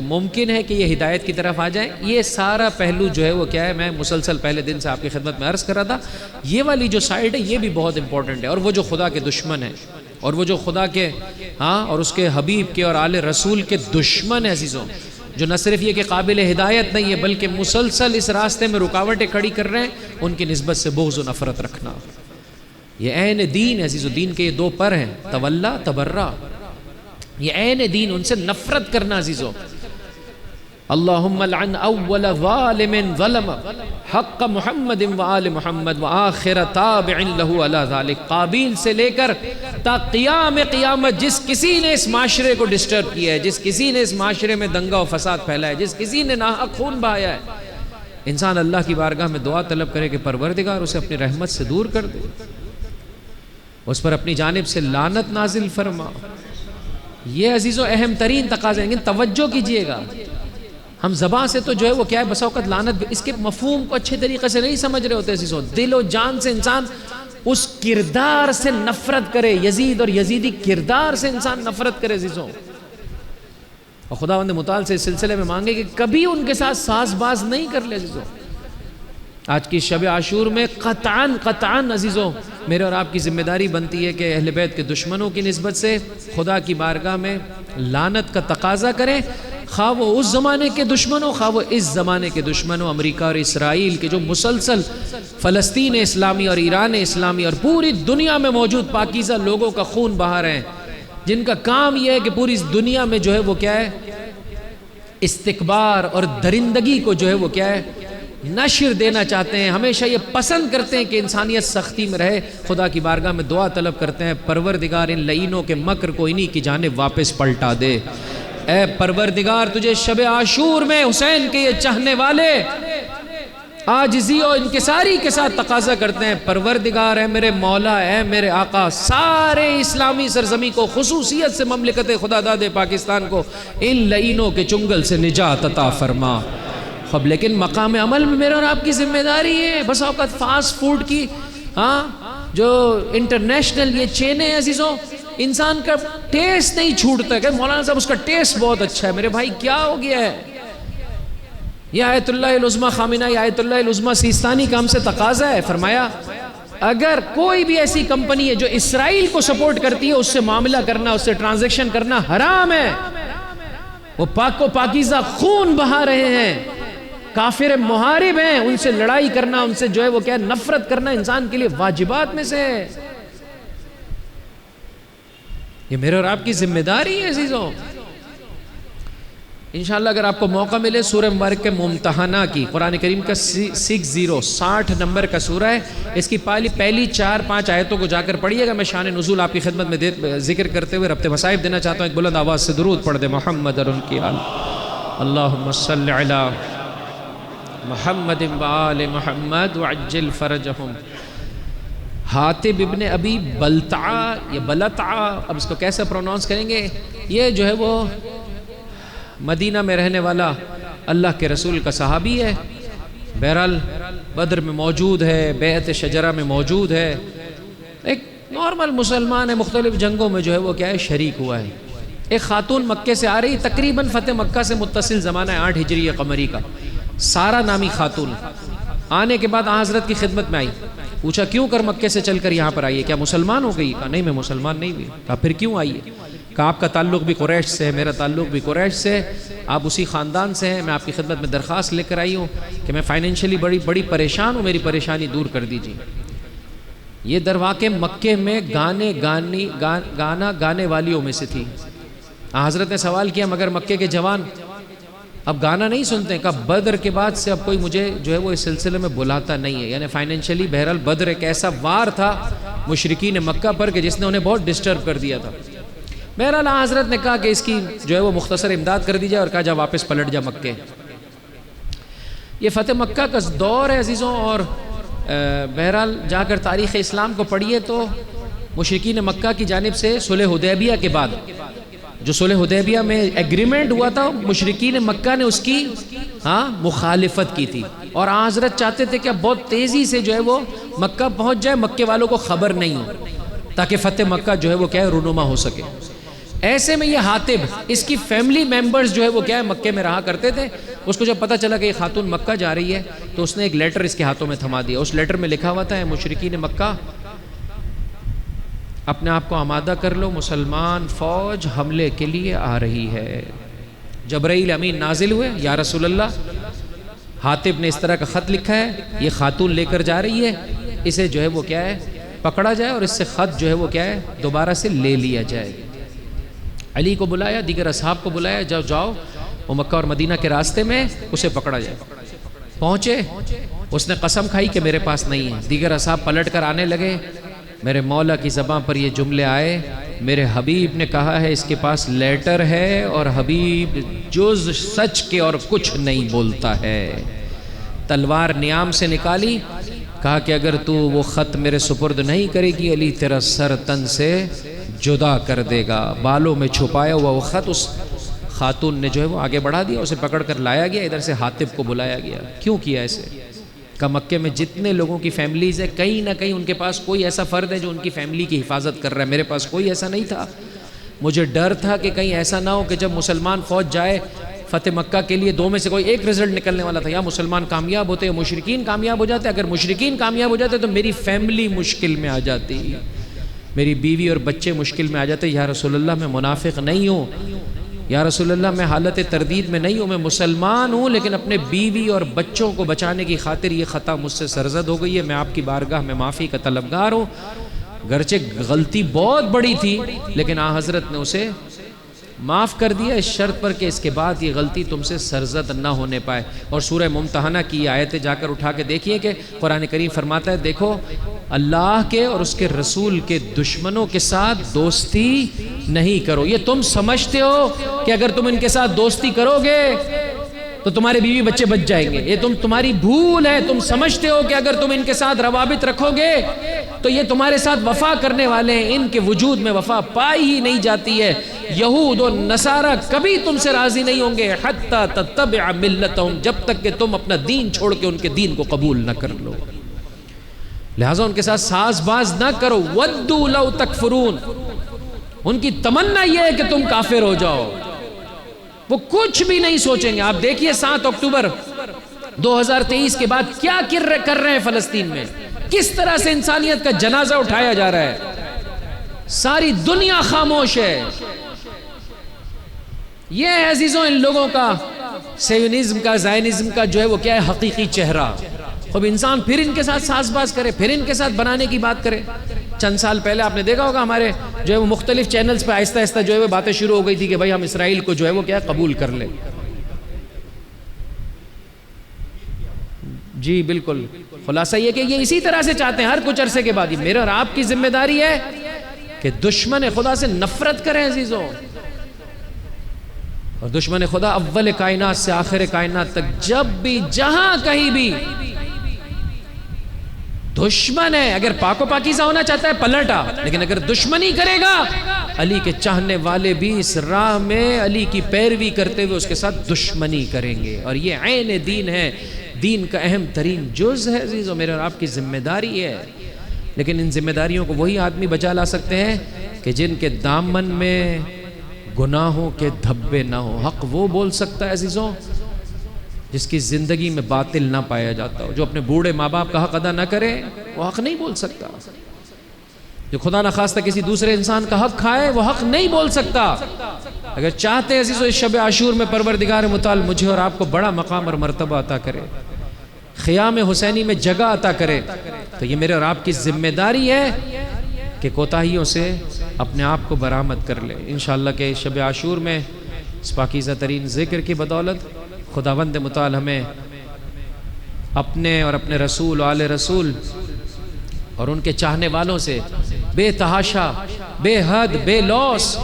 ممکن ہے کہ یہ ہدایت کی طرف آ جائیں، یہ سارا پہلو جو ہے وہ کیا ہے، میں مسلسل پہلے دن سے آپ کی خدمت میں عرض کر رہا تھا، یہ والی جو سائیڈ ہے یہ بھی بہت امپورٹنٹ ہے، اور وہ جو خدا کے دشمن ہیں، اور وہ جو خدا کے اور اس کے حبیب کے اور آل رسول کے دشمن ہیں عزیزوں، جو نہ صرف یہ کہ قابل ہدایت نہیں ہے بلکہ مسلسل اس راستے میں رکاوٹیں کھڑی کر رہے ہیں، ان کی نسبت سے بغض و نفرت رکھنا، یہ عین دین ہے عزیزو، دین کے یہ دو پر ہیں، تولا تبرا، یہ عین دین، ان سے نفرت کرنا عزیزو۔ اللہم لعن اول ظالم ظلم حق محمد و آل محمد و آخر تابع لہو علی ذالک، قابیل سے لے کر تا قیام قیامت جس کسی نے اس معاشرے کو ڈسٹرب کیا ہے، جس کسی نے اس معاشرے میں دنگا و فساد پھیلایا ہے، جس کسی نے ناحق خون بہایا ہے، انسان اللہ کی بارگاہ میں دعا طلب کرے کہ پروردگار اسے اپنی رحمت سے دور کر دے، اس پر اپنی جانب سے لعنت نازل فرما۔ یہ عزیزو اہم ترین تقاضے ہیں، لیکن توجہ کیجئے گا، ہم زبان سے تو جو ہے وہ کیا ہے بسا اوقات لعنت، اس کے مفہوم کو اچھے طریقے سے نہیں سمجھ رہے ہوتے عزیزو، دل و جان سے انسان اس کردار سے نفرت کرے، یزید اور یزیدی کردار سے انسان نفرت کرے عزیزو، اور خداوند متعال سے اس سلسلے میں مانگے کہ کبھی ان کے ساتھ ساز باز نہیں کر لے عزیزو۔ آج کی شب عاشور میں قطعاً عزیزو میرے اور آپ کی ذمہ داری بنتی ہے کہ اہل بیت کے دشمنوں کی نسبت سے خدا کی بارگاہ میں لعنت کا تقاضا کریں، خواہ وہ اس زمانے کے دشمن ہو خواہ وہ اس زمانے کے دشمن ہو، امریکہ اور اسرائیل کے جو مسلسل فلسطین اسلامی اور ایران اسلامی اور پوری دنیا میں موجود پاکیزہ لوگوں کا خون بہا رہے ہیں، جن کا کام یہ ہے کہ پوری دنیا میں جو ہے وہ کیا ہے، استکبار اور درندگی کو جو ہے وہ کیا ہے، نشر دینا چاہتے ہیں، ہمیشہ یہ پسند کرتے ہیں کہ انسانیت سختی میں رہے۔ خدا کی بارگاہ میں دعا طلب کرتے ہیں، پروردگار ان لعینوں کے مکر کو انہی کی جانب واپس پلٹا دے۔ اے پروردگار تجھے شب عاشور میں حسین کے یہ چاہنے والے عاجزی اور انکساری کے ساتھ تقاضا کرتے ہیں، پروردگار اے میرے مولا، اے میرے آقا، سارے اسلامی سرزمین کو، خصوصیت سے مملکت خدا داد پاکستان کو ان لعینوں کے چنگل سے نجات عطا فرما۔ اب لیکن مقام عمل میں میرے اور آپ کی ذمہ داری ہے۔ بس اوقات فاسٹ فوڈ کی جو انٹرنیشنل یہ چینیں عزیزوں، انسان کا ٹیسٹ نہیں چھوٹتا کہ مولانا صاحب اس کا ٹیسٹ بہت اچھا ہے۔ میرے بھائی کیا ہو گیا ہے؟ یہ آیت اللہ العظمیٰ خامنہ، یہ آیت اللہ العظمیٰ سیستانی کا ہم سے تقاضا ہے، فرمایا اگر کوئی بھی ایسی کمپنی ہے جو اسرائیل کو سپورٹ کرتی ہے، اس سے معاملہ کرنا، اس سے ٹرانزیکشن کرنا حرام ہے۔ وہ پاک و پاکیزہ خون بہا رہے ہیں، کافر محارب ہیں، ان سے لڑائی کرنا، ان سے جو ہے وہ کیا نفرت کرنا انسان کے لیے واجبات میں سے ہے۔ یہ میرے اور آپ کی ذمہ داری ہے عزیزوں۔ انشاءاللہ اگر آپ کو موقع ملے سورہ مبارک کے ممتحنہ کی، قرآن کریم کا 60 نمبر کا سورہ ہے، اس کی پہلی 4-5 آیتوں کو جا کر پڑھیے گا۔ میں شان نزول آپ کی خدمت میں ذکر کرتے ہوئے ربط مصائب دینا چاہتا ہوں، ایک بلند آواز سے درود پڑھ دے محمد اور ان کی آل، اللہم صلی علی محمد وآل محمد وعجل فرجہم۔ حاتب ابن ابی بلتعہ یا بلتعہ، اب اس کو کیسے پروناؤنس کریں گے، یہ جو ہے وہ مدینہ میں رہنے والا اللہ کے رسول کا صحابی ہے، بہرحال بدر میں موجود ہے، بیعت شجرہ میں موجود ہے، ایک نارمل مسلمان ہے، مختلف جنگوں میں جو ہے وہ کیا ہے شریک ہوا ہے۔ ایک خاتون مکے سے آ رہی، تقریباً فتح مکہ سے متصل زمانہ ہے 8 ہجری قمری کا، سارہ نامی خاتون، آنے کے بعد حضرت کی خدمت میں آئی، پوچھا کیوں کر مکے سے چل کر یہاں پر آئی ہے، کیا مسلمان ہو گئی؟ کہا نہیں میں مسلمان نہیں ہوئی۔ کہا پھر کیوں آئی ہے؟ کہا آپ کا تعلق بھی قریش سے ہے، میرا تعلق بھی قریش سے ہے، آپ اسی خاندان سے ہیں، میں آپ کی خدمت میں درخواست لے کر آئی ہوں کہ میں فائنینشلی بڑی پریشان ہوں، میری پریشانی دور کر دیجیے۔ یہ درواقع مکے میں گانا گانے والیوں میں سے تھی۔ حضرت نے سوال کیا مگر مکے کے جوان اب گانا نہیں سنتے؟ کہا بدر کے بعد سے اب کوئی مجھے جو ہے وہ اس سلسلے میں بلاتا نہیں ہے، یعنی فائنینشلی بہرحال بدر ایک ایسا وار تھا مشرکین مکہ پر کہ جس نے انہیں بہت ڈسٹرب کر دیا تھا۔ بہرحال حضرت نے کہا کہ اس کی جو ہے وہ مختصر امداد کر دی جائے اور کہا جا واپس پلٹ جا مکے۔ یہ فتح مکہ کا دور ہے عزیزوں، اور بہرحال جا کر تاریخ اسلام کو پڑھیے تو مشرکین مکہ کی جانب سے صلح حدیبیہ کے بعد جو صلح حدیبیہ میں ایگریمنٹ ہوا تھا، مشرکین مکہ نے اس کی مخالفت کی تھی، اور حضرت چاہتے تھے کہ اب بہت تیزی سے جو ہے وہ مکہ پہنچ جائے، مکے والوں کو خبر نہیں ہو، تاکہ فتح مکہ جو ہے وہ کیا ہے رونما ہو سکے۔ ایسے میں یہ حاتب، اس کی فیملی میمبرز جو ہے وہ کیا ہے مکے میں رہا کرتے تھے، اس کو جب پتہ چلا کہ یہ خاتون مکہ جا رہی ہے تو اس نے ایک لیٹر اس کے ہاتھوں میں تھما دیا۔ اس لیٹر میں لکھا ہوا تھا مشرکین مکہ اپنے آپ کو آمادہ کر لو، مسلمان فوج حملے کے لیے آ رہی ہے۔ جبرائیل امین نازل ہوئے، یا رسول اللہ حاتب نے اس طرح کا خط لکھا ہے، یہ خاتون لے کر جا رہی ہے، اسے جو ہے وہ کیا ہے پکڑا جائے اور اس سے خط جو ہے وہ کیا ہے دوبارہ سے لے لیا جائے۔ علی کو بلایا، دیگر اصحاب کو بلایا، جاؤ وہ مکہ اور مدینہ کے راستے میں اسے پکڑا جائے۔ پہنچے، اس نے قسم کھائی کہ میرے پاس نہیں ہے۔ دیگر اصحاب پلٹ کر آنے لگے، میرے مولا کی زبان پر یہ جملے آئے، میرے حبیب نے کہا ہے اس کے پاس لیٹر ہے اور حبیب جز سچ کے اور کچھ نہیں بولتا ہے۔ تلوار نیام سے نکالی، کہا کہ اگر تو وہ خط میرے سپرد نہیں کرے گی علی تیرا سر تن سے جدا کر دے گا۔ بالوں میں چھپایا ہوا وہ خط اس خاتون نے جو ہے وہ آگے بڑھا دیا، اسے پکڑ کر لایا گیا، ادھر سے حاتب کو بلایا گیا۔ کیوں کیا ایسے؟ کہ مکے میں جتنے لوگوں کی فیملیز ہیں کہیں نہ کہیں ان کے پاس کوئی ایسا فرد ہے جو ان کی فیملی کی حفاظت کر رہا ہے، میرے پاس کوئی ایسا نہیں تھا۔ مجھے ڈر تھا کہ کہیں ایسا نہ ہو کہ جب مسلمان فوج جائے فتح مکہ کے لیے دو میں سے کوئی ایک رزلٹ نکلنے والا تھا، یا مسلمان کامیاب ہوتے یا مشرکین کامیاب ہو جاتے۔ اگر مشرکین کامیاب ہو جاتے تو میری فیملی مشکل میں آ جاتی۔ میری بیوی اور بچے مشکل میں آ جاتے، یا رسول اللہ میں منافق نہیں ہوں، یا رسول اللہ میں حالت تردید میں نہیں ہوں، میں مسلمان ہوں، لیکن اپنے بیوی اور بچوں کو بچانے کی خاطر یہ خطا مجھ سے سرزد ہو گئی ہے، میں آپ کی بارگاہ میں معافی کا طلبگار ہوں۔ گرچہ غلطی بہت بڑی تھی لیکن آن حضرت نے اسے معاف کر دیا، اس شرط پر کہ اس کے بعد یہ غلطی تم سے سرزد نہ ہونے پائے۔ اور سورہ ممتحنہ کی یہ آیتیں جا کر اٹھا کے دیکھیے کہ قرآن کریم فرماتا ہے، دیکھو اللہ کے اور اس کے رسول کے دشمنوں کے ساتھ دوستی نہیں کرو۔ یہ تم سمجھتے ہو کہ اگر تم ان کے ساتھ دوستی کرو گے تو تمہارے بیوی بچے بچ جائیں گے، یہ تمہاری بھول ہے۔ تم سمجھتے ہو کہ اگر تم ان کے ساتھ روابط رکھو گے تو یہ تمہارے ساتھ وفا کرنے والے ہیں، ان کے وجود میں وفا پائی ہی نہیں جاتی ہے۔ یہود و نصارہ کبھی تم سے راضی نہیں ہوں گے حتی تتبع ملتہم، جب تک کہ تم اپنا دین چھوڑ کے ان کے دین کو قبول نہ کر لو۔ لہٰذا ان کے ساتھ ساز باز نہ کرو۔ ودوا لو تکفرون، ان کی تمنا یہ ہے کہ تم کافر ہو جاؤ، وہ کچھ بھی نہیں سوچیں گے۔ آپ دیکھیے 7 اکتوبر 2023 کے بعد کیا کر رہے ہیں فلسطین میں، کس طرح سے انسانیت کا جنازہ اٹھایا جا رہا ہے، ساری دنیا خاموش ہے۔ یہ ہے عزیزوں ان لوگوں کا، سیونزم کا، زائنزم کا جو ہے وہ کیا ہے، حقیقی چہرہ۔ اب انسان پھر ان کے ساتھ ساز باز کرے، پھر ان کے ساتھ بنانے کی بات کرے۔ چند سال پہلے آپ نے دیکھا ہوگا ہمارے جو ہے وہ مختلف چینلز پہ آہستہ آہستہ جو ہے وہ باتیں شروع ہو گئی تھی کہ بھائی ہم اسرائیل کو جو ہے وہ کیا قبول کر لیں۔ جی بالکل، خلاصہ یہ کہ یہ اسی طرح سے چاہتے ہیں ہر کچھ عرصے کے بعد۔ میرا اور آپ کی ذمہ داری ہے کہ دشمن خدا سے نفرت کریں عزیزوں، اور دشمن خدا اول کائنات سے آخر کائنات تک جب بھی جہاں کہیں بھی دشمن ہے۔ اگر پاک و پاکیزہ ہونا چاہتا ہے پلٹا، لیکن اگر دشمنی کرے گا، علی کے چاہنے والے بھی اس راہ میں علی کی پیروی کرتے ہوئے اس کے ساتھ دشمنی کریں گے، اور یہ عین دین ہے، دین کا اہم ترین جز ہے عزیزو، میرے اور آپ کی ذمہ داری ہے۔ لیکن ان ذمہ داریوں کو وہی آدمی بچا لا سکتے ہیں کہ جن کے دامن میں گناہوں کے دھبے نہ ہو۔ حق وہ بول سکتا ہے عزیزوں جس کی زندگی میں باطل نہ پایا جاتا ہو۔ جو اپنے بوڑھے ماں باپ کا حق ادا نہ کرے وہ حق نہیں بول سکتا۔ جو خدا نہ خواستہ کسی دوسرے انسان کا حق کھائے وہ حق نہیں بول سکتا۔ اگر چاہتے ہیں عزیزو اس شب عاشور میں پروردگار متعال مجھے اور آپ کو بڑا مقام اور مرتبہ عطا کرے، خیام حسینی میں جگہ عطا کرے، تو یہ میرے اور آپ کی ذمہ داری ہے کہ کوتاہیوں سے اپنے آپ کو برآمد کر لے۔ انشاءاللہ کہ شب عاشور میں اس پاکیزہ ترین ذکر کی بدولت خداوند متعال ہمیں اپنے اور اپنے رسول و آل رسول اور ان کے چاہنے والوں سے بے تحاشا، بے حد، بے لوث،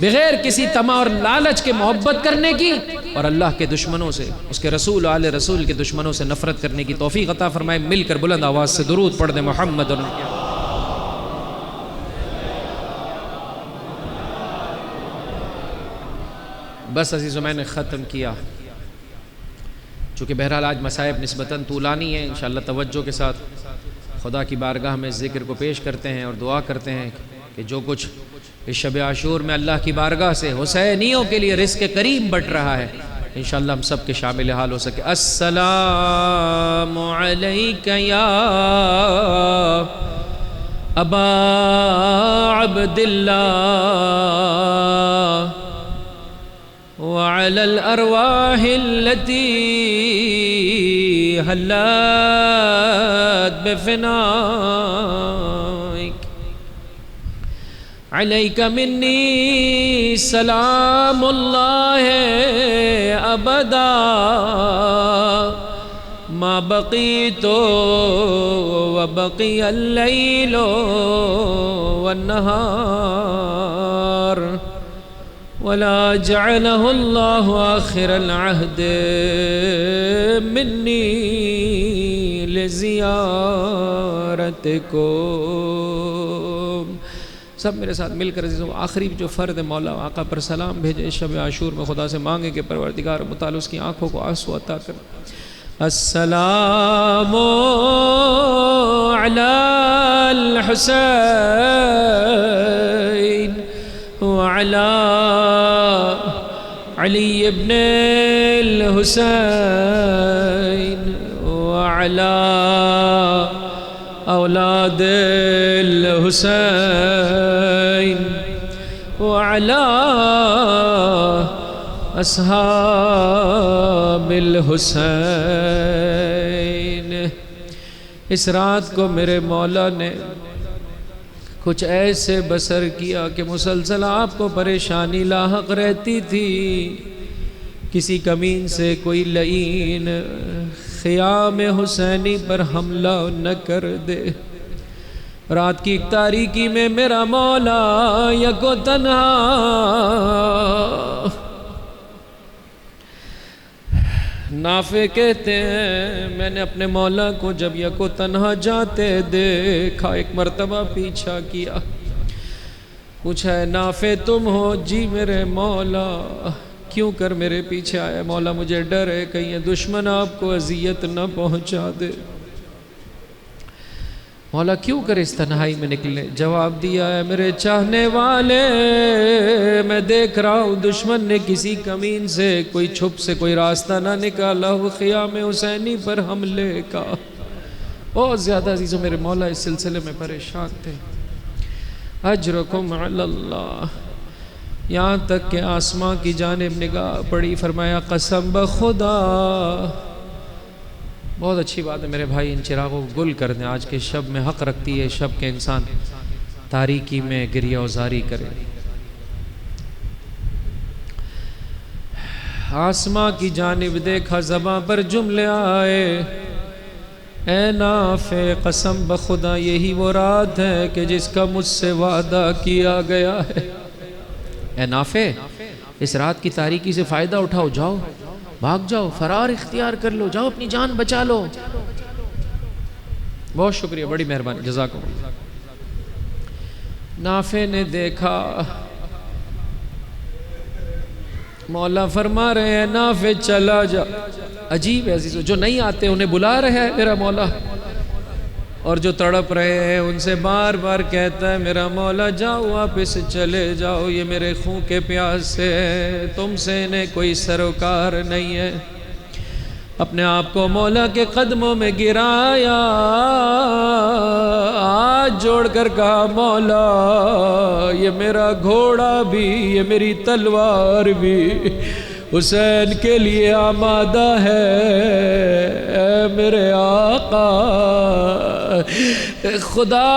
بغیر کسی طمع اور لالچ کے محبت کرنے کی، اور اللہ کے دشمنوں سے، اس کے رسول و آل رسول کے دشمنوں سے نفرت کرنے کی توفیق عطا فرمائے۔ مل کر بلند آواز سے درود پڑھ دیں محمد اور بس عزیزو میں نے ختم کیا، چونکہ بہرحال آج مصائب نسبتاً طولانی ہے۔ انشاءاللہ توجہ کے ساتھ خدا کی بارگاہ میں ذکر کو پیش کرتے ہیں اور دعا کرتے ہیں کہ جو کچھ اس شب عاشور میں اللہ کی بارگاہ سے حسینیوں کے لیے رزق کریم بٹ رہا ہے، انشاءاللہ ہم سب کے شامل حال ہو سکے۔ السلام علیک یا ابا عبداللہ وعلى الأرواح التي هلت بفنائك عليك مني سلام الله أبدا ما بقيت وبقي الليل والنهار ولا جعله الله آخر العهد مني لزيارتكم۔ سب میرے ساتھ مل کر عزیزوں آخری جو فرد مولا آقا پر سلام بھیجے، شب عاشور میں خدا سے مانگے کہ پروردگار متعال اس کی آنکھوں کو آنسو عطا کر۔ السلام علی الحسین وعلى علي بن الحسين وعلى اولاد الحسین وعلی اصحاب الحسین۔ اس رات کو میرے مولا نے کچھ ایسے بسر کیا کہ مسلسل آپ کو پریشانی لاحق رہتی تھی، کسی کمین سے کوئی لعین خیام حسینی پر حملہ نہ کر دے۔ رات کی ایک تاریکی میں میرا مولا یکو تنہا نافع کہتے ہیں میں نے اپنے مولا کو جب یکو تنہا جاتے دیکھا، ایک مرتبہ پیچھا کیا، پوچھا ہے نافع تم ہو؟ جی میرے مولا۔ کیوں کر میرے پیچھے آئے؟ مولا مجھے ڈر ہے کہیں یہ دشمن آپ کو اذیت نہ پہنچا دے۔ مولا کیوں کر اس تنہائی میں نکلے؟ جواب دیا ہے میرے چاہنے والے، میں دیکھ رہا ہوں دشمن نے کسی کمین سے کوئی چھپ سے کوئی راستہ نہ نکالا ہو خیام حسینی پر حملے کا۔ بہت زیادہ عزیزوں میرے مولا اس سلسلے میں پریشان تھے۔ اجرکم علی اللہ، یہاں تک کہ آسمان کی جانب نگاہ پڑی، فرمایا قسم بخدا۔ بہت اچھی بات ہے میرے بھائی، ان چراغوں کو گل کر دیں، آج کے شب میں حق رکھتی ہے شب کے انسان تاریکی میں گریہ وزاری کرے۔ آسمان کی جانب دیکھا، زباں پر جملے آئے، اے نافع قسم بخدا یہی وہ رات ہے کہ جس کا مجھ سے وعدہ کیا گیا ہے۔ اے نافع اس رات کی تاریکی سے فائدہ اٹھاؤ، جاؤ بھاگ جاؤ، فرار اختیار کر لو، جاؤ اپنی جان بچا لو۔ بہت شکریہ، بڑی مہربانی، جزاکم اللہ۔ نافع نے دیکھا، مولا فرما رہے ہیں نافع چلا جا۔ عجیب ہے عزیزو، جو نہیں آتے انہیں بلا رہا ہے میرا مولا، اور جو تڑپ رہے ہیں ان سے بار بار کہتا ہے میرا مولا جاؤ واپس چلے جاؤ، یہ میرے خون کے پیاسے ہیں، تم سے انہیں کوئی سروکار نہیں ہے۔ اپنے آپ کو مولا کے قدموں میں گرایا، ہاتھ جوڑ کر کہا مولا یہ میرا گھوڑا بھی، یہ میری تلوار بھی حسین کے لیے آمادہ ہے۔ اے میرے آقا خدا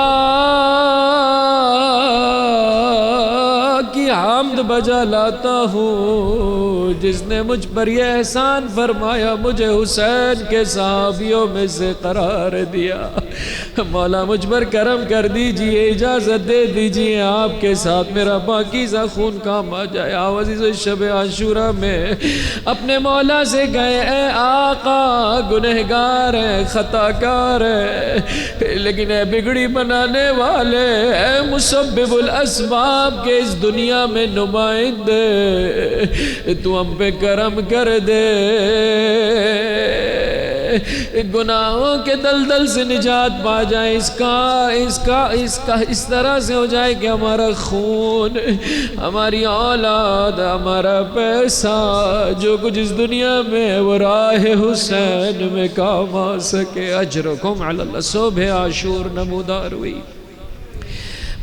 کی حمد بجا لاتا ہوں جس نے مجھ پر یہ احسان فرمایا، مجھے حسین کے صحابیوں میں سے قرار دیا۔ مولا مجھ پر کرم کر دیجئے، اجازت دے دیجئے آپ کے ساتھ میرا پاکیزہ خون کام آ جائے۔ عزیز شب عاشورہ میں اپنے مولا سے گئے، اے آقا گنہگار ہیں، خطاکار ہیں، لیکن اے بگڑی بنانے والے، اے مسبب الاسباب کے اس دنیا میں نمائندے، تو ہم پہ کرم کر دے، گناہوں کے دلدل سے نجات پا جائے، اس طرح سے ہو جائے کہ ہمارا خون، ہماری اولاد، ہمارا پیسہ، جو کچھ اس دنیا میں ہے وہ راہ حسین میں کام آ سکے۔ اجرکم علی اللہ۔ صبح عاشور نمودار ہوئی،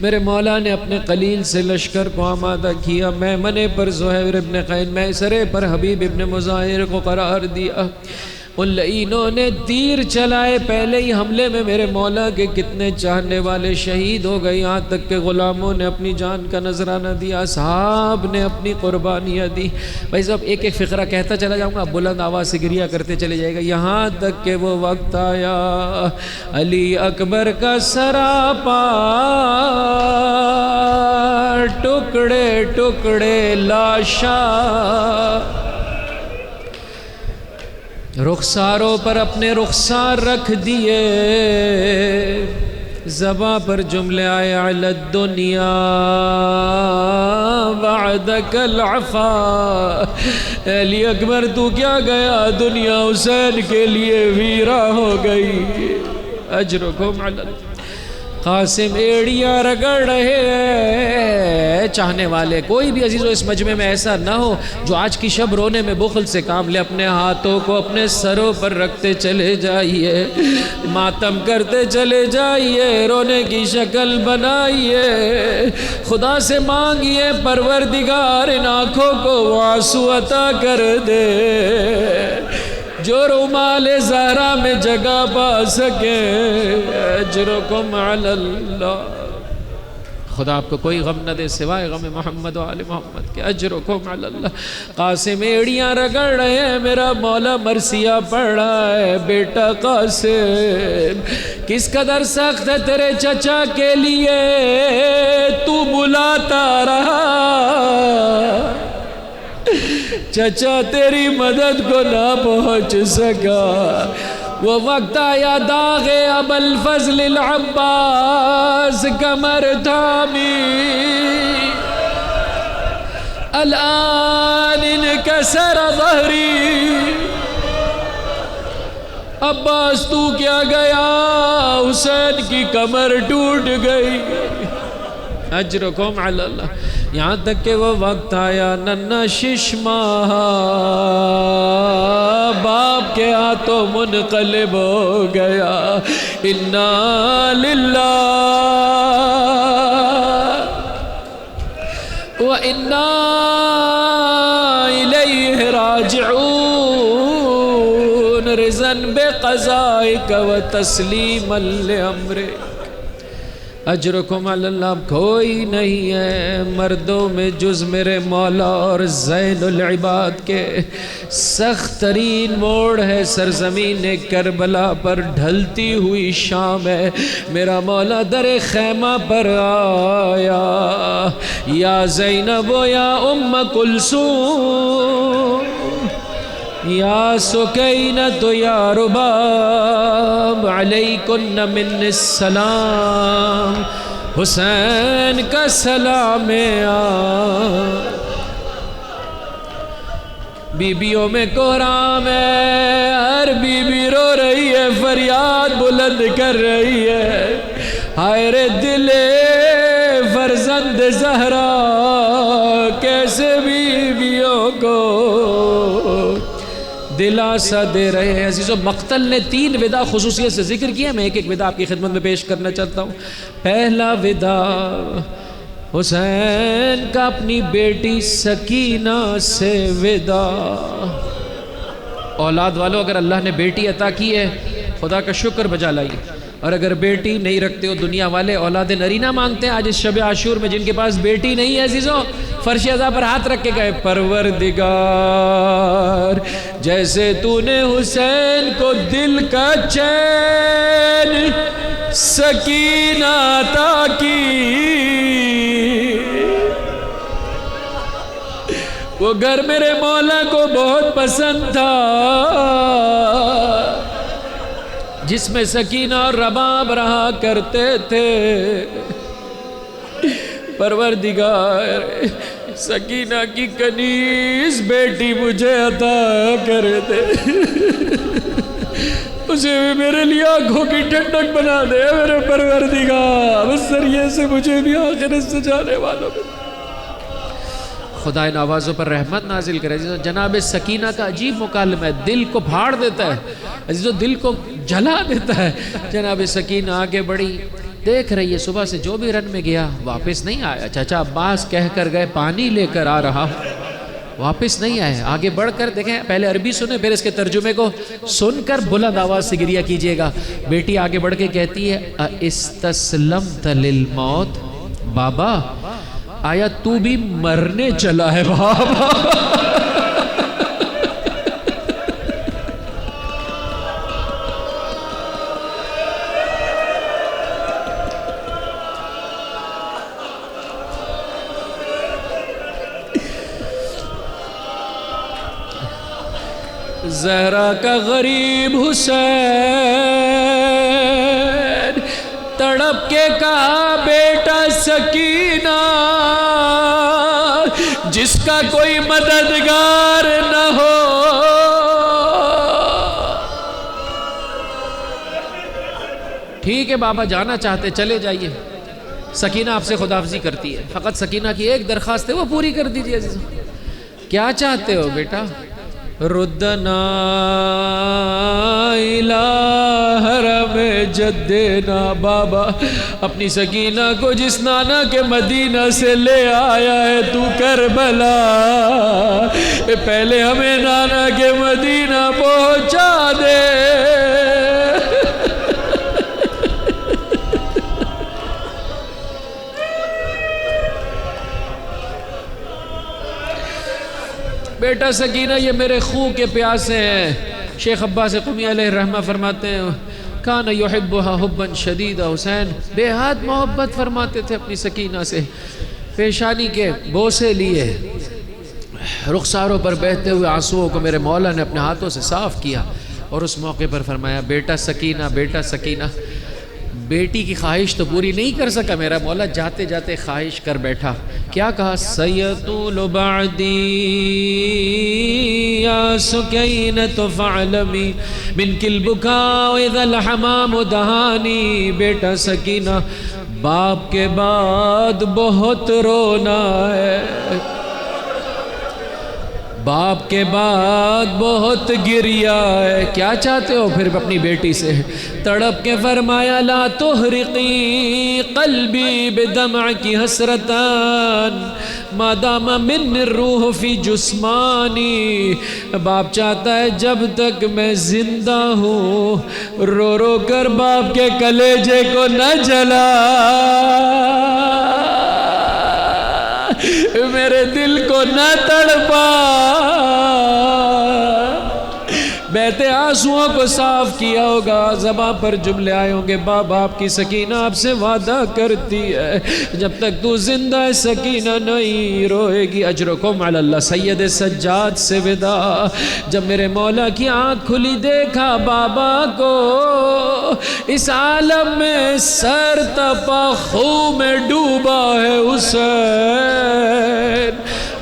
میرے مولا نے اپنے قلیل سے لشکر کو آمادہ کیا، میمنے پر زہیر ابن قین، میسرے پر حبیب ابن مظاہر کو قرار دیا۔ ان لعینوں نے تیر چلائے، پہلے ہی حملے میں میرے مولا کے کتنے چاہنے والے شہید ہو گئے، یہاں تک کہ غلاموں نے اپنی جان کا نذرانہ دیا، اصحاب نے اپنی قربانیاں دی۔ بھائی صاحب ایک ایک فقرہ کہتا چلا جاؤں گا، بلند آواز سے گریہ کرتے چلے جائے گا، یہاں تک کہ وہ وقت آیا علی اکبر کا سراپا ٹکڑے ٹکڑے لاشا، رخساروں پر اپنے رخسار رکھ دیے، زباں پر جملے آئے علی الدنیا بعدک العفا۔ علی اکبر تو کیا گیا، دنیا حسین کے لیے ویرا ہو گئی۔ اجرکم علی قاسم ایڑیاں رگڑ رہے ہیں۔ چاہنے والے کوئی بھی عزیزو اس مجمع میں ایسا نہ ہو جو آج کی شب رونے میں بخل سے کام لے، اپنے ہاتھوں کو اپنے سروں پر رکھتے چلے جائیے، ماتم کرتے چلے جائیے، رونے کی شکل بنائیے، خدا سے مانگیے پروردگار ان آنکھوں کو وہ آنسو عطا کر دے جو رومال زہرا میں جگہ پا سکے۔ اجرکم علی اللہ، خدا آپ کو کوئی غم نہ دے سوائے غم محمد و آل محمد کے۔ اجرکم علی اللہ۔ قاسم ایڑیاں رگڑ رہے ہیں، میرا مولا مرثیہ پڑھ رہا ہے، بیٹا قاسم کس قدر سخت ہے تیرے چچا کے لیے، تو بلاتا رہا، چچا تیری مدد کو نہ پہنچ سکا۔ وہ وقت آیا داغ ابو الفضل العباس کمر تھامی، الآن انکسر ظہری، عباس تو کیا گیا، حسین کی کمر ٹوٹ گئی۔ اجرکم علی اللہ۔ یہاں تک کہ وہ وقت آیا ننھا ششما باپ کے ہاتھوں منقلب ہو گیا۔ انا للہ و انا الیہ راجعون، رضا بقضائک و تسلیما لامرک۔ اجرکم علی اللہ۔ کوئی نہیں ہے مردوں میں جز میرے مولا اور زین العباد کے، سخت ترین موڑ ہے سرزمین کربلا پر، ڈھلتی ہوئی شام ہے، میرا مولا در خیمہ پر آیا، یا زینب و یا ام کلثوم یا سکینۃ یا رباب علیکن من السلام، حسین کا سلام بیبیوں میں کوہرام ہے، ہر بیوی رو رہی ہے، فریاد بلند کر رہی ہے، ہائے رے دل فرزند زہرا کیسے بیویوں کو دلاسا دے رہے ہیں۔ عزیزو مقتل نے 3 وداع خصوصیت سے ذکر کیا، میں ایک وداع آپ کی خدمت میں پیش کرنا چاہتا ہوں۔ پہلا وداع حسین کا اپنی بیٹی سکینہ سے وداع۔ اولاد والوں اگر اللہ نے بیٹی عطا کی ہے خدا کا شکر بجا لائیے، اور اگر بیٹی نہیں رکھتے ہو دنیا والے اولاد نرینہ مانگتے ہیں، آج اس شب عاشور میں جن کے پاس بیٹی نہیں ہے عزیزو فرش عزا پر ہاتھ رکھ کے کہے پروردگار جیسے تو نے حسین کو دل کا چین سکینہ عطا کی، وہ گھر میرے مولا کو بہت پسند تھا جس میں سکینہ اور رباب رہا کرتے تھے۔ پروردگار سکینہ کی کنیز بیٹی مجھے عطا کر دے، اسے بھی میرے لیے آنکھوں کی ٹھنڈک بنا دے میرے پروردگار، اس ذریعے سے مجھے بھی آخرت سے جانے والوں میں خدا ان آوازوں پر رحمت نازل کرے۔ جناب سکینہ کا عجیب مکالمہ ہے، دل کو پھاڑ دیتا ہے عزیزو، دل کو جلا دیتا ہے۔ جناب سکینہ آگے بڑھی، دیکھ رہی ہے صبح سے جو بھی رن میں گیا واپس نہیں آیا، چچا عباس کہہ کر گئے پانی لے کر آ رہا، واپس نہیں آئے۔ آگے بڑھ کر دیکھیں، پہلے عربی سنیں پھر اس کے ترجمے کو سن کر بلند آواز سے گریہ کیجئے گا۔ بیٹی آگے بڑھ کے کہتی ہے اِسْتَسْلَمْتَ لِلْمَوْتِ، بابا آیا تو بھی مرنے چلا ہے بابا؟ زہرا کا غریب حسین تڑپ کے کہا بیٹا سکینہ جس کا کوئی مددگار نہ ہو، ٹھیک ہے بابا جانا چاہتے چلے جائیے، سکینہ آپ سے خداحافظی کرتی ہے، فقط سکینہ کی ایک درخواست ہے وہ پوری کر دیجیے عزیزوں۔ کیا چاہتے ہو بیٹا؟ ردنا الى حرم جدنا، بابا اپنی سکینہ کو جس نانا کے مدینہ سے لے آیا ہے تو کربلا، پہلے ہمیں نانا کے مدینہ پہنچا دے۔ بیٹا سکینہ یہ میرے خون کے پیاسے ہیں۔ شیخ عباس قمی علیہ الرحمہ فرماتے ہیں کان یحبھا حبا شدیدا، حسین بے حد محبت فرماتے تھے اپنی سکینہ سے، پیشانی کے بوسے لیے، رخساروں پر بہتے ہوئے آنسوؤں کو میرے مولا نے اپنے ہاتھوں سے صاف کیا، اور اس موقع پر فرمایا بیٹا سکینہ، بیٹا سکینہ۔ بیٹی کی خواہش تو پوری نہیں کر سکا میرا مولا، جاتے جاتے خواہش کر بیٹھا، کیا کہا؟ سیطول بعدی یا سکینۃ فعلمی منک البکاء اذا الحمام دہانی۔ بیٹا سکینہ باپ کے بعد بہت رونا ہے، باپ کے بعد بہت گریا ہے، کیا چاہتے ہو پھر اپنی بیٹی سے؟ تڑپ کے فرمایا لا تحرقی قلبی بدمعک حسرتان ما دام من الروح فی جسمانی۔ باپ چاہتا ہے جب تک میں زندہ ہوں رو رو کر باپ کے کلیجے کو نہ جلا، میرے دل کو نہ تڑپا۔ بہتے آنسوؤں کو صاف کیا ہوگا، زباں پر جملے آئے ہوں گے بابا آپ کی سکینہ آپ سے وعدہ کرتی ہے جب تک تو زندہ ہے سکینہ نہیں روئے گی۔ اجرکم علی اللہ۔ سید سجاد سے وداع، جب میرے مولا کی آنکھ کھلی دیکھا بابا کو اس عالم میں سر تپا خون میں ڈوبا ہے حسین،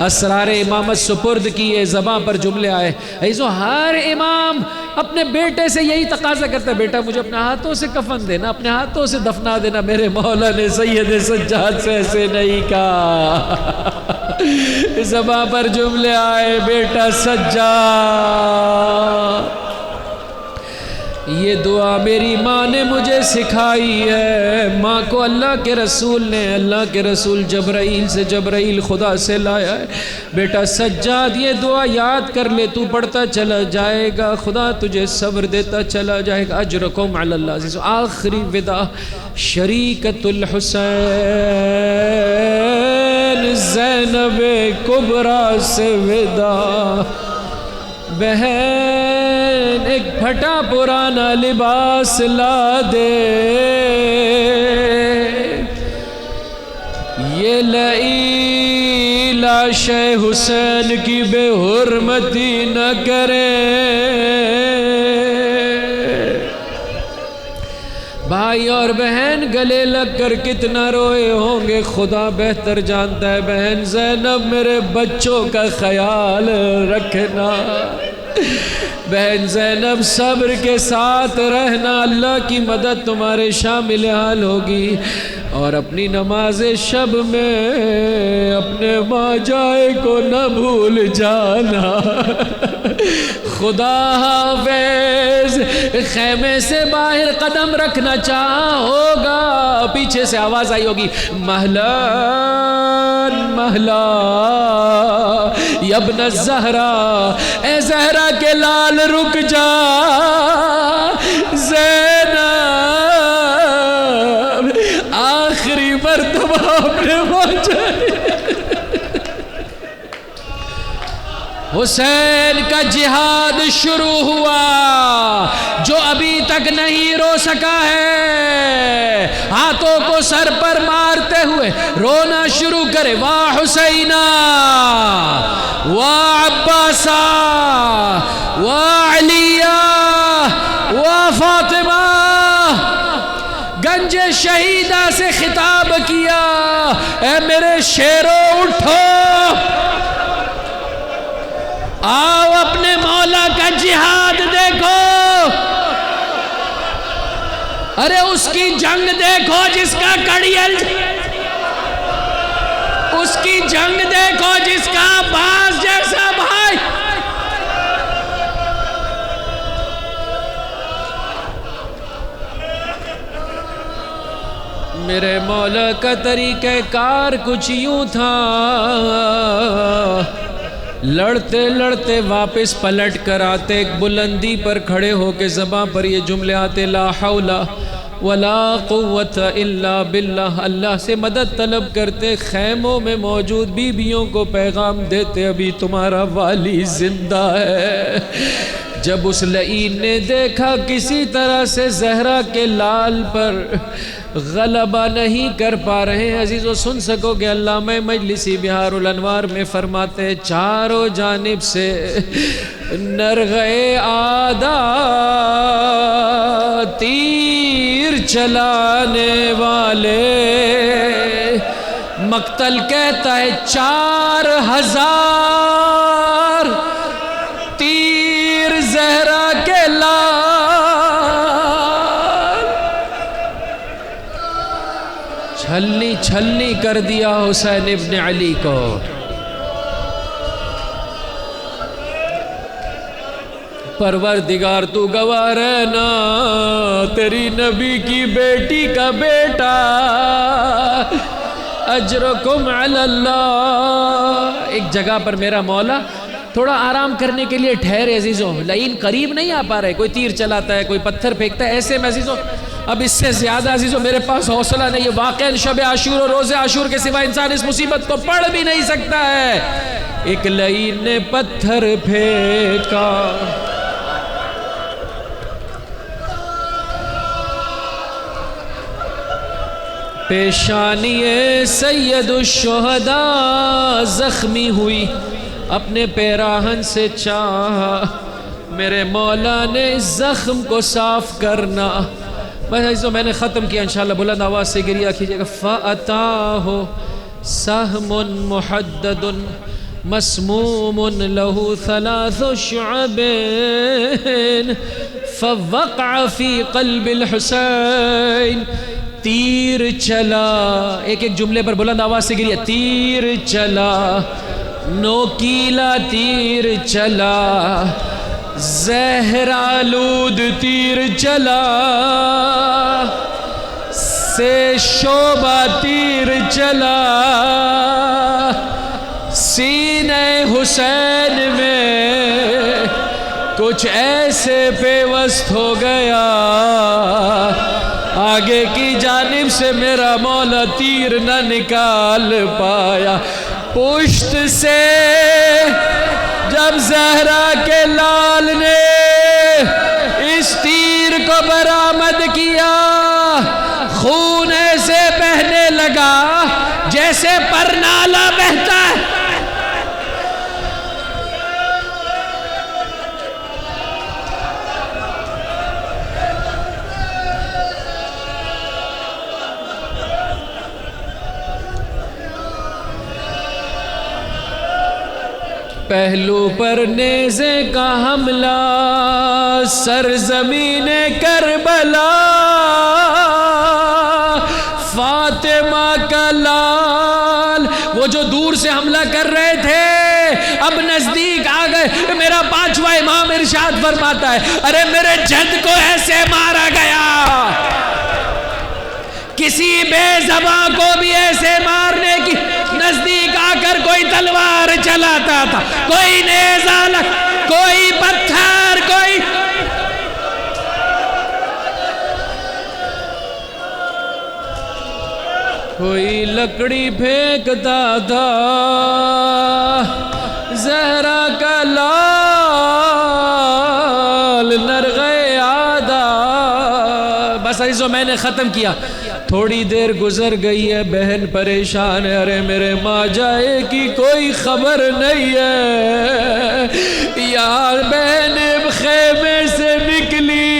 اسرار امامت سپرد کیے، زباں پر جملے آئے۔ ایسو ہر امام اپنے بیٹے سے یہی تقاضا کرتا ہے بیٹا مجھے اپنے ہاتھوں سے کفن دینا، اپنے ہاتھوں سے دفنا دینا۔ میرے مولا نے سید سجاد سے ایسے نہیں کہا، زباں پر جملے آئے بیٹا سجاد۔ یہ دعا میری ماں نے مجھے سکھائی ہے، ماں کو اللہ کے رسول نے، اللہ کے رسول جبرائیل سے، جبرائیل خدا سے لایا ہے۔ بیٹا سجاد یہ دعا یاد کر لے، تو پڑھتا چلا جائے گا خدا تجھے صبر دیتا چلا جائے گا۔ اجرکم علی اللہ عزیز۔ آخری وداع شریکت الحسین زینب کبریٰ سے وداع۔ بہن ایک پھٹا پرانا لباس لا دے، یہ لئی لاش حسین کی بے حرمتی نہ کرے۔ بھائی اور بہن گلے لگ کر کتنا روئے ہوں گے خدا بہتر جانتا ہے۔ بہن زینب میرے بچوں کا خیال رکھنا، بہن زینب صبر کے ساتھ رہنا، اللہ کی مدد تمہارے شامل حال ہوگی۔ اور اپنی نماز شب میں اپنے ماں جائے کو نہ بھول جانا۔ خدا حافظ۔ خیمے سے باہر قدم رکھنا چاہا ہوگا، پیچھے سے آواز آئی ہوگی مہلان مہلا یا ابن الزہرا، اے زہرا کے لال رک جا، زینب آخری مرتبہ اپنے ماں حسین کا جہاد شروع ہوا، جو ابھی تک نہیں رو سکا ہے ہاتھوں کو سر پر مارتے ہوئے رونا شروع کرے۔ واہ حسینہ، واہ عباسہ، واہ علیہ، واہ فاطمہ۔ گنج شہیدہ سے خطاب کیا، اے میرے شیرو اٹھو، آؤ اپنے مولا کا جہاد دیکھو۔ ارے اس کی جنگ دیکھو جس کا کڑیل، اس کی جنگ دیکھو جس کا باز جیسا بھائی. میرے مولا کا طریقہ کار کچھ یوں تھا، لڑتے لڑتے واپس پلٹ کر آتے، ایک بلندی پر کھڑے ہو کے زباں پر یہ جملے آتے، لا حول ولا قوت الا باللہ. اللہ سے مدد طلب کرتے، خیموں میں موجود بیویوں کو پیغام دیتے، ابھی تمہارا والی زندہ ہے. جب اس لعین نے دیکھا کسی طرح سے زہرا کے لال پر غلبہ نہیں کر پا رہے ہیں، عزیزو سن سکو کہ علامہ مجلسی بہار الانوار میں فرماتے، چاروں جانب سے نرغے آدھا تیر چلانے والے، مقتل کہتا ہے 4000 تیر زہرا کے لال. چھلنی چھلنی کر دیا حسین ابن علی کو. پروردگار تو گواہ رہنا، تیری نبی کی بیٹی کا بیٹا، اجرکم علی اللہ. ایک جگہ پر میرا مولا تھوڑا آرام کرنے کے لیے ٹھہرے عزیزوں، لعین قریب نہیں آ پا رہے، کوئی تیر چلاتا ہے، کوئی پتھر پھینکتا ہے، ایسے میں عزیزوں اب اس سے زیادہ عزیزوں میرے پاس حوصلہ نہیں ہے. واقعاً شب عاشور اور روز عاشور کے سوا انسان اس مصیبت کو پڑھ بھی نہیں سکتا ہے. ایک لعین نے پتھر پھینکا، پیشانی سید الشہداء زخمی ہوئی، اپنے پیراہن سے چاہا میرے مولا نے اس زخم کو صاف کرنا. بس عزیزو میں نے ختم کیا، انشاءاللہ بلند آواز سے گریہ کیجئے گا. فَأَتَاهُ سَهْمٌ مُحَدَّدٌ مسموم له 3 شعب فوقع في قلب الحسین. تیر چلا، ایک ایک جملے پر بلند آواز سے گریہ، تیر چلا، نوکیلا تیر چلا، زہرآلود تیر چلا، سے شعبہ تیر چلا، سینہ حسین میں کچھ ایسے پیوست ہو گیا، آگے کی جانب سے میرا مولا تیر نہ نکال پایا. پشت سے جب زہرا کے لال نے اس تیر کو برآمد کیا، خون ایسے بہنے لگا جیسے پرنالہ بہتا ہے. پہلو پر نیزے کا حملہ، سرزمین کربلا، فاطمہ کا لال. وہ جو دور سے حملہ کر رہے تھے اب نزدیک آ گئے. میرا 5واں امام ارشاد فرماتا ہے، ارے میرے جد کو ایسے مارا گیا، کسی بے زباں کو بھی ایسے مارنے کی. نزدیک آ کر کوئی تلوار چلاتا تھا، کوئی نیزہ کوئی پتھر، کوئی لکڑی پھینکتا تھا. زہرا کا لال نرغے آدھا. بس عزیزو میں نے ختم کیا. تھوڑی دیر گزر گئی ہے، بہن پریشان ہے، ارے میرے ماں جائے کی کوئی خبر نہیں ہے. یار بہن خیمے سے نکلی،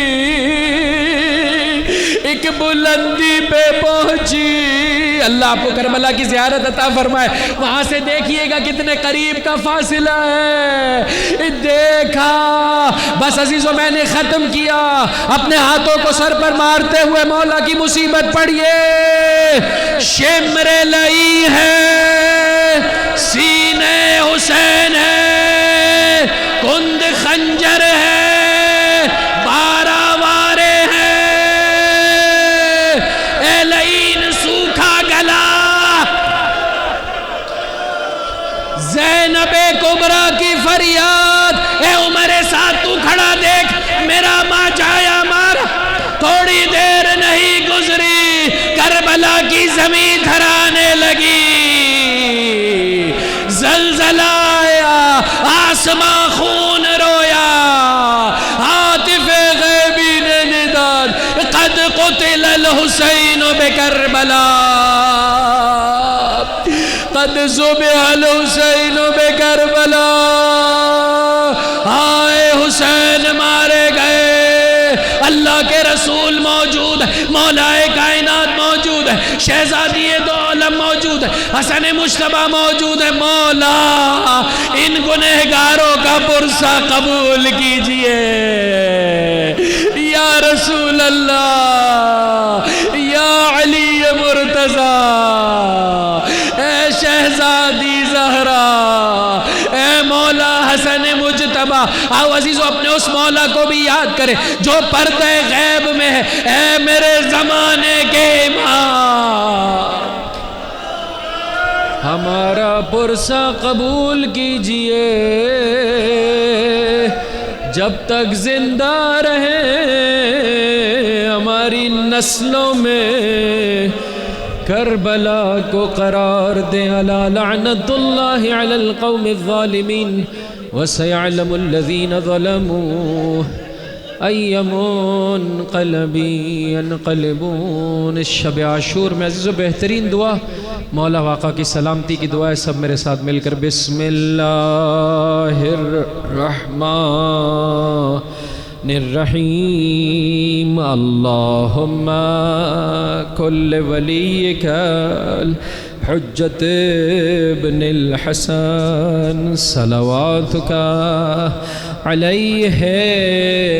ایک بلندی پہ پہنچی، اللہ آپ کو کربلا کی زیارت عطا فرمائے. وہاں سے دیکھیے گا کتنے قریب کا فاصلہ ہے. دیکھا بس عزیزو میں نے ختم کیا. اپنے ہاتھوں کو سر پر مارتے ہوئے مولا کی مصیبت پڑھیے. شمر لئی ہے سینے حسین ہے کند خنجر ہے 12 وارے ہیں. اے لعین سوکھا گلا زینب کبریٰ کی فریاد. اے عمر ساتھ تو کھڑا دیکھ میرا ماں جایا مارا. تھوڑی دیر نہیں گزری کربلا کی زمین تھرانے لگی. زلزلہ آیا آسمان خون رویا. عاطف غیبی نے نداد قد قتل الحسین بکربلا قد ذبح الحسین بکربلا. آئے حسین مارے گئے. اللہ کے رسول موجود ہے, مولا کائنات موجود ہے, شہزادی دو عالم موجود ہے, حسن مجتبیٰ موجود ہے. مولا ان گنہگاروں کا پرسہ قبول کیجئے. یا رسول اللہ, یا علی مرتضی, اے شہزادی زہرا, اے مولا حسن مجتبیٰ. آؤ عزیزو اپنے اس مولا کو بھی یاد کریں جو پردہ غیب میں ہے. اے میرے زمانے کے امام, ہمارا پرسہ قبول کیجئے. جب تک زندہ رہے ہماری نسلوں میں کربلا کو قرار دیں. الا لعنت اللہ علی القوم الظالمین وسيعلم الذين ظلموا أي منقلب ينقلبون. اس شب عاشور میں عزیز و بہترین دعا مولا واقع کی سلامتی کی دعا ہے. سب میرے ساتھ مل کر بسم اللہ الرحمن الرحیم. اللہم کل ولیک حجت ابن الحسن صلواتک علیہ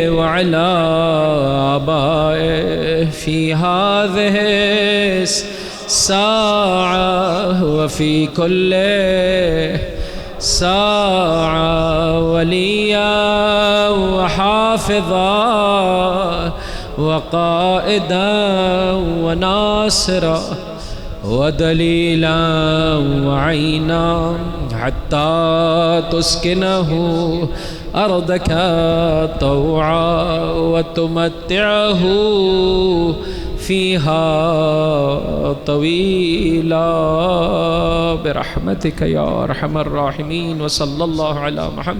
وعلی آبائه فی هذه الساعة وفی کل ساعة ولیا وحافظا وقائدا وناصرا ودلیلا وعینا حتی تسکنہ ارضک طوعا وتمتعہ فیہا طویلا برحمتک یا ارحم الراحمین. وصلی اللہ علی محمد.